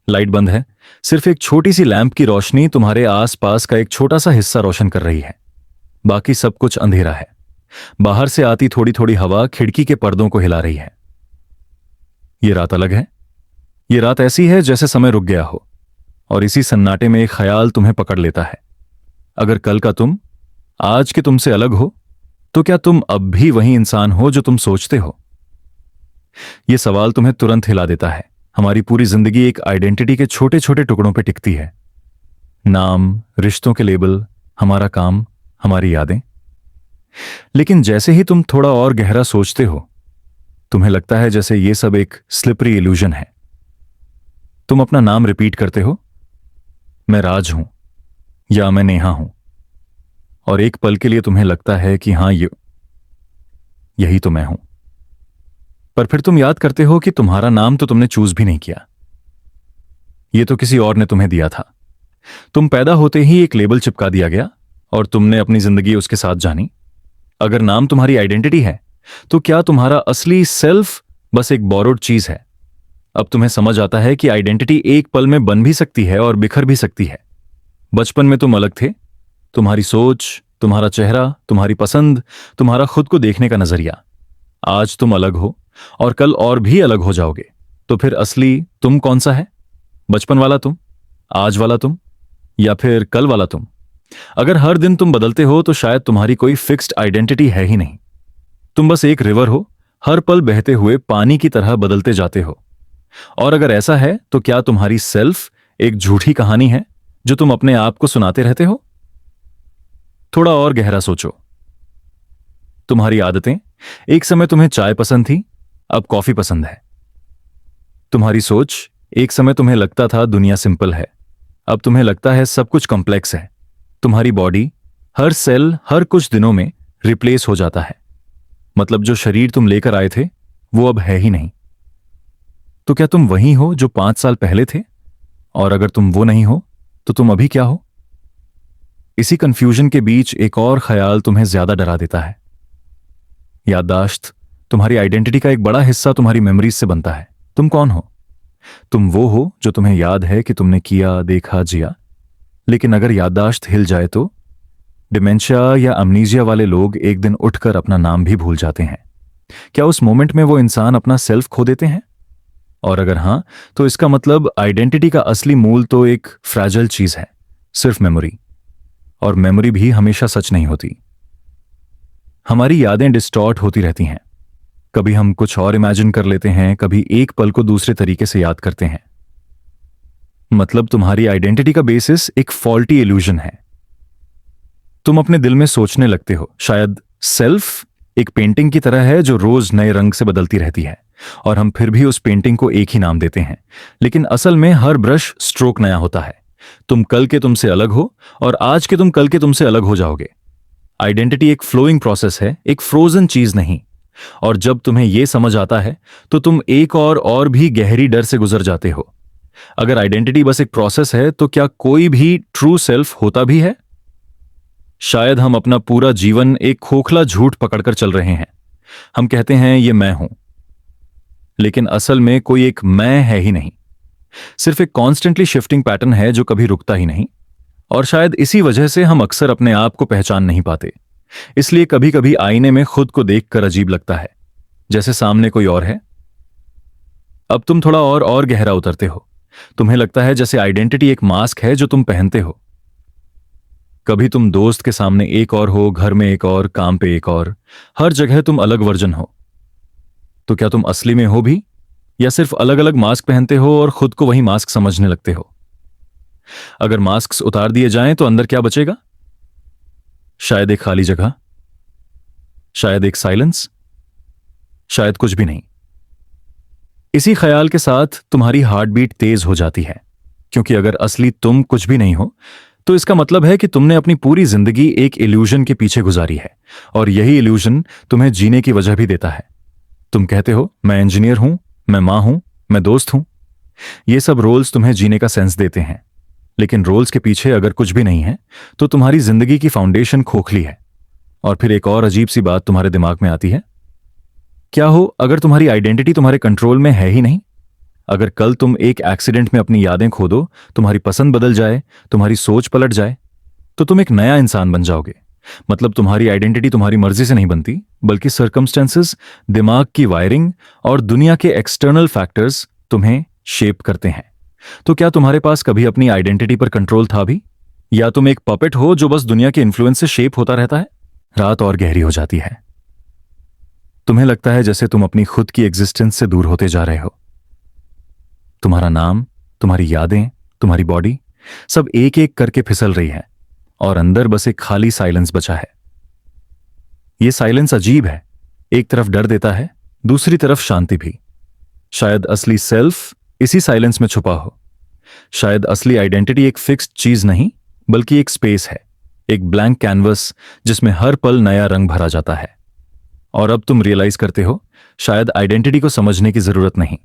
[SPEAKER 1] लाइट बंद है, सिर्फ एक छोटी सी लैंप की रोशनी तुम्हारे आसपास का एक छोटा सा हिस्सा रोशन कर रही है, बाकी सब कुछ अंधेरा है। बाहर से आती थोड़ी थोड़ी हवा खिड़की के पर्दों को हिला रही है। ये रात अलग है। ये रात ऐसी है जैसे समय रुक गया हो, और इसी सन्नाटे में एक ख्याल तुम्हें पकड़ लेता है। अगर कल का तुम आज के तुमसे अलग हो, तो क्या तुम अब भी वही इंसान हो जो तुम सोचते हो? यह सवाल तुम्हें तुरंत हिला देता है। हमारी पूरी जिंदगी एक आइडेंटिटी के छोटे छोटे टुकड़ों पर टिकती है। नाम, रिश्तों के लेबल, हमारा काम, हमारी यादें। लेकिन जैसे ही तुम थोड़ा और गहरा सोचते हो, तुम्हें लगता है जैसे ये सब एक स्लिपरी इल्यूजन है। तुम अपना नाम रिपीट करते हो, मैं राज हूं या मैं नेहा हूं, और एक पल के लिए तुम्हें लगता है कि हां, यही तो मैं हूं। पर फिर तुम याद करते हो कि तुम्हारा नाम तो तुमने चूज भी नहीं किया, यह तो किसी और ने तुम्हें दिया था। तुम पैदा होते ही एक लेबल चिपका दिया गया और तुमने अपनी जिंदगी उसके साथ जानी। अगर नाम तुम्हारी आइडेंटिटी है, तो क्या तुम्हारा असली सेल्फ बस एक बोरोड चीज है? अब तुम्हें समझ आता है कि आइडेंटिटी एक पल में बन भी सकती है और बिखर भी सकती है। बचपन में तुम अलग थे, तुम्हारी सोच, तुम्हारा चेहरा, तुम्हारी पसंद, तुम्हारा खुद को देखने का नजरिया। आज तुम अलग हो और कल और भी अलग हो जाओगे। तो फिर असली तुम कौन सा है? बचपन वाला तुम, आज वाला तुम, या फिर कल वाला तुम? अगर हर दिन तुम बदलते हो तो शायद तुम्हारी कोई फिक्स्ड आइडेंटिटी है ही नहीं। तुम बस एक रिवर हो, हर पल बहते हुए पानी की तरह बदलते जाते हो। और अगर ऐसा है, तो क्या तुम्हारी सेल्फ एक झूठी कहानी है जो तुम अपने आप को सुनाते रहते हो? थोड़ा और गहरा सोचो। तुम्हारी आदतें, एक समय तुम्हें चाय पसंद थी, अब कॉफी पसंद है। तुम्हारी सोच, एक समय तुम्हें लगता था दुनिया सिंपल है, अब तुम्हें लगता है सब कुछ कॉम्प्लेक्स है। तुम्हारी बॉडी, हर सेल हर कुछ दिनों में रिप्लेस हो जाता है। मतलब जो शरीर तुम लेकर आए थे वो अब है ही नहीं। तो क्या तुम वही हो जो 5 साल पहले थे? और अगर तुम वो नहीं हो, तो तुम अभी क्या हो? इसी कंफ्यूजन के बीच एक और ख्याल तुम्हें ज्यादा डरा देता है। याददाश्त, तुम्हारी आइडेंटिटी का एक बड़ा हिस्सा तुम्हारी मेमोरीज से बनता है। तुम कौन हो? तुम वो हो जो तुम्हें याद है कि तुमने किया, देखा, जिया। लेकिन अगर याददाश्त हिल जाए तो? डिमेंशिया या अमनीजिया वाले लोग एक दिन उठकर अपना नाम भी भूल जाते हैं। क्या उस मोमेंट में वो इंसान अपना सेल्फ खो देते हैं? और अगर हां, तो इसका मतलब आइडेंटिटी का असली मूल तो एक फ्रैजाइल चीज है, सिर्फ मेमोरी। और मेमोरी भी हमेशा सच नहीं होती। हमारी यादें डिस्टॉर्ट होती रहती हैं। कभी हम कुछ और इमेजिन कर लेते हैं, कभी एक पल को दूसरे तरीके से याद करते हैं। मतलब तुम्हारी आइडेंटिटी का बेसिस एक फॉल्टी इल्यूजन है। तुम अपने दिल में सोचने लगते हो शायद सेल्फ एक पेंटिंग की तरह है जो रोज नए रंग से बदलती रहती है, और हम फिर भी उस पेंटिंग को एक ही नाम देते हैं। लेकिन असल में हर ब्रश स्ट्रोक नया होता है। तुम कल के तुमसे अलग हो और आज के तुम कल के तुमसे अलग हो जाओगे। आइडेंटिटी एक फ्लोइंग प्रोसेस है, एक फ्रोजन चीज नहीं। और जब तुम्हें यह समझ आता है तो तुम एक और भी गहरी डर से गुजर जाते हो। अगर आइडेंटिटी बस एक प्रोसेस है तो क्या कोई भी ट्रू सेल्फ होता भी है? शायद हम अपना पूरा जीवन एक खोखला झूठ पकड़कर चल रहे हैं। हम कहते हैं ये मैं हूं, लेकिन असल में कोई एक मैं है ही नहीं। सिर्फ एक कॉन्स्टेंटली शिफ्टिंग पैटर्न है जो कभी रुकता ही नहीं। और शायद इसी वजह से हम अक्सर अपने आप को पहचान नहीं पाते। इसलिए कभी कभी आईने में खुद को देखकर अजीब लगता है, जैसे सामने कोई और है। अब तुम थोड़ा और गहरा उतरते हो। तुम्हें लगता है जैसे आइडेंटिटी एक मास्क है जो तुम पहनते हो। कभी तुम दोस्त के सामने एक और हो, घर में एक और, काम पे एक और, हर जगह तुम अलग वर्जन हो। तो क्या तुम असली में हो भी, या सिर्फ अलग अलग मास्क पहनते हो और खुद को वही मास्क समझने लगते हो? अगर मास्क उतार दिए जाएं तो अंदर क्या बचेगा? शायद एक खाली जगह, शायद एक साइलेंस, शायद कुछ भी नहीं। इसी ख्याल के साथ तुम्हारी हार्ट बीट तेज हो जाती है, क्योंकि अगर असली तुम कुछ भी नहीं हो तो इसका मतलब है कि तुमने अपनी पूरी जिंदगी एक इल्यूजन के पीछे गुजारी है, और यही इल्यूजन तुम्हें जीने की वजह भी देता है। तुम कहते हो मैं इंजीनियर हूं, मैं मां हूं, मैं दोस्त हूं। ये सब रोल्स तुम्हें जीने का सेंस देते हैं, लेकिन रोल्स के पीछे अगर कुछ भी नहीं है तो तुम्हारी जिंदगी की फाउंडेशन खोखली है। और फिर एक और अजीब सी बात तुम्हारे दिमाग में आती है, क्या हो अगर तुम्हारी आइडेंटिटी तुम्हारे कंट्रोल में है ही नहीं? अगर कल तुम एक एक्सीडेंट में अपनी यादें खो दो, तुम्हारी पसंद बदल जाए, तुम्हारी सोच पलट जाए, तो तुम एक नया इंसान बन जाओगे। मतलब तुम्हारी आइडेंटिटी तुम्हारी मर्जी से नहीं बनती, बल्कि सर्कमस्टेंसेस, दिमाग की वायरिंग और दुनिया के एक्सटर्नल फैक्टर्स तुम्हें शेप करते हैं। तो क्या तुम्हारे पास कभी अपनी आइडेंटिटी पर कंट्रोल था भी, या तुम एक पपेट हो जो बस दुनिया के इन्फ्लुएंस से शेप होता रहता है? रात और गहरी हो जाती है। तुम्हें लगता है जैसे तुम अपनी खुद की एग्जिस्टेंस से दूर होते जा रहे हो। तुम्हारा नाम, तुम्हारी यादें, तुम्हारी बॉडी सब एक एक करके फिसल रही है, और अंदर बस एक खाली साइलेंस बचा है। यह साइलेंस अजीब है। एक तरफ डर देता है, दूसरी तरफ शांति भी। शायद असली सेल्फ इसी साइलेंस में छुपा हो। शायद असली आइडेंटिटी एक फिक्स्ड चीज नहीं, बल्कि एक स्पेस है, एक ब्लैंक कैनवस जिसमें हर पल नया रंग भरा जाता है। और अब तुम रियलाइज करते हो, शायद आइडेंटिटी को समझने की जरूरत नहीं,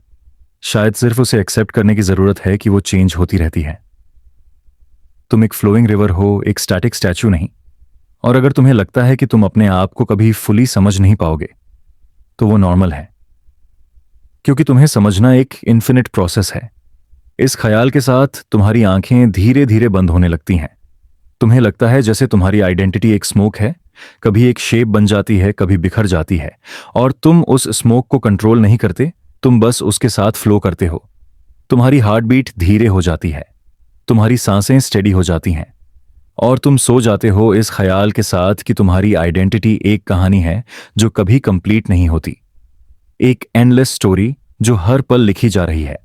[SPEAKER 1] शायद सिर्फ उसे एक्सेप्ट करने की जरूरत है कि वो चेंज होती रहती है। तुम एक फ्लोइंग रिवर हो, एक स्टैटिक स्टैचू नहीं। और अगर तुम्हें लगता है कि तुम अपने आप को कभी फुली समझ नहीं पाओगे, तो वो नॉर्मल है, क्योंकि तुम्हें समझना एक इन्फिनिट प्रोसेस है। इस ख्याल के साथ तुम्हारी आंखें धीरे धीरे बंद होने लगती हैं। तुम्हें लगता है जैसे तुम्हारी आइडेंटिटी एक स्मोक है, कभी एक शेप बन जाती है, कभी बिखर जाती है, और तुम उस स्मोक को कंट्रोल नहीं करते, तुम बस उसके साथ फ्लो करते हो। तुम्हारी हार्ट बीट धीरे हो जाती है, तुम्हारी सांसें स्टेडी हो जाती हैं, और तुम सो जाते हो इस ख्याल के साथ कि तुम्हारी आइडेंटिटी एक कहानी है जो कभी कंप्लीट नहीं होती, एक एंडलेस स्टोरी जो हर पल लिखी जा रही है।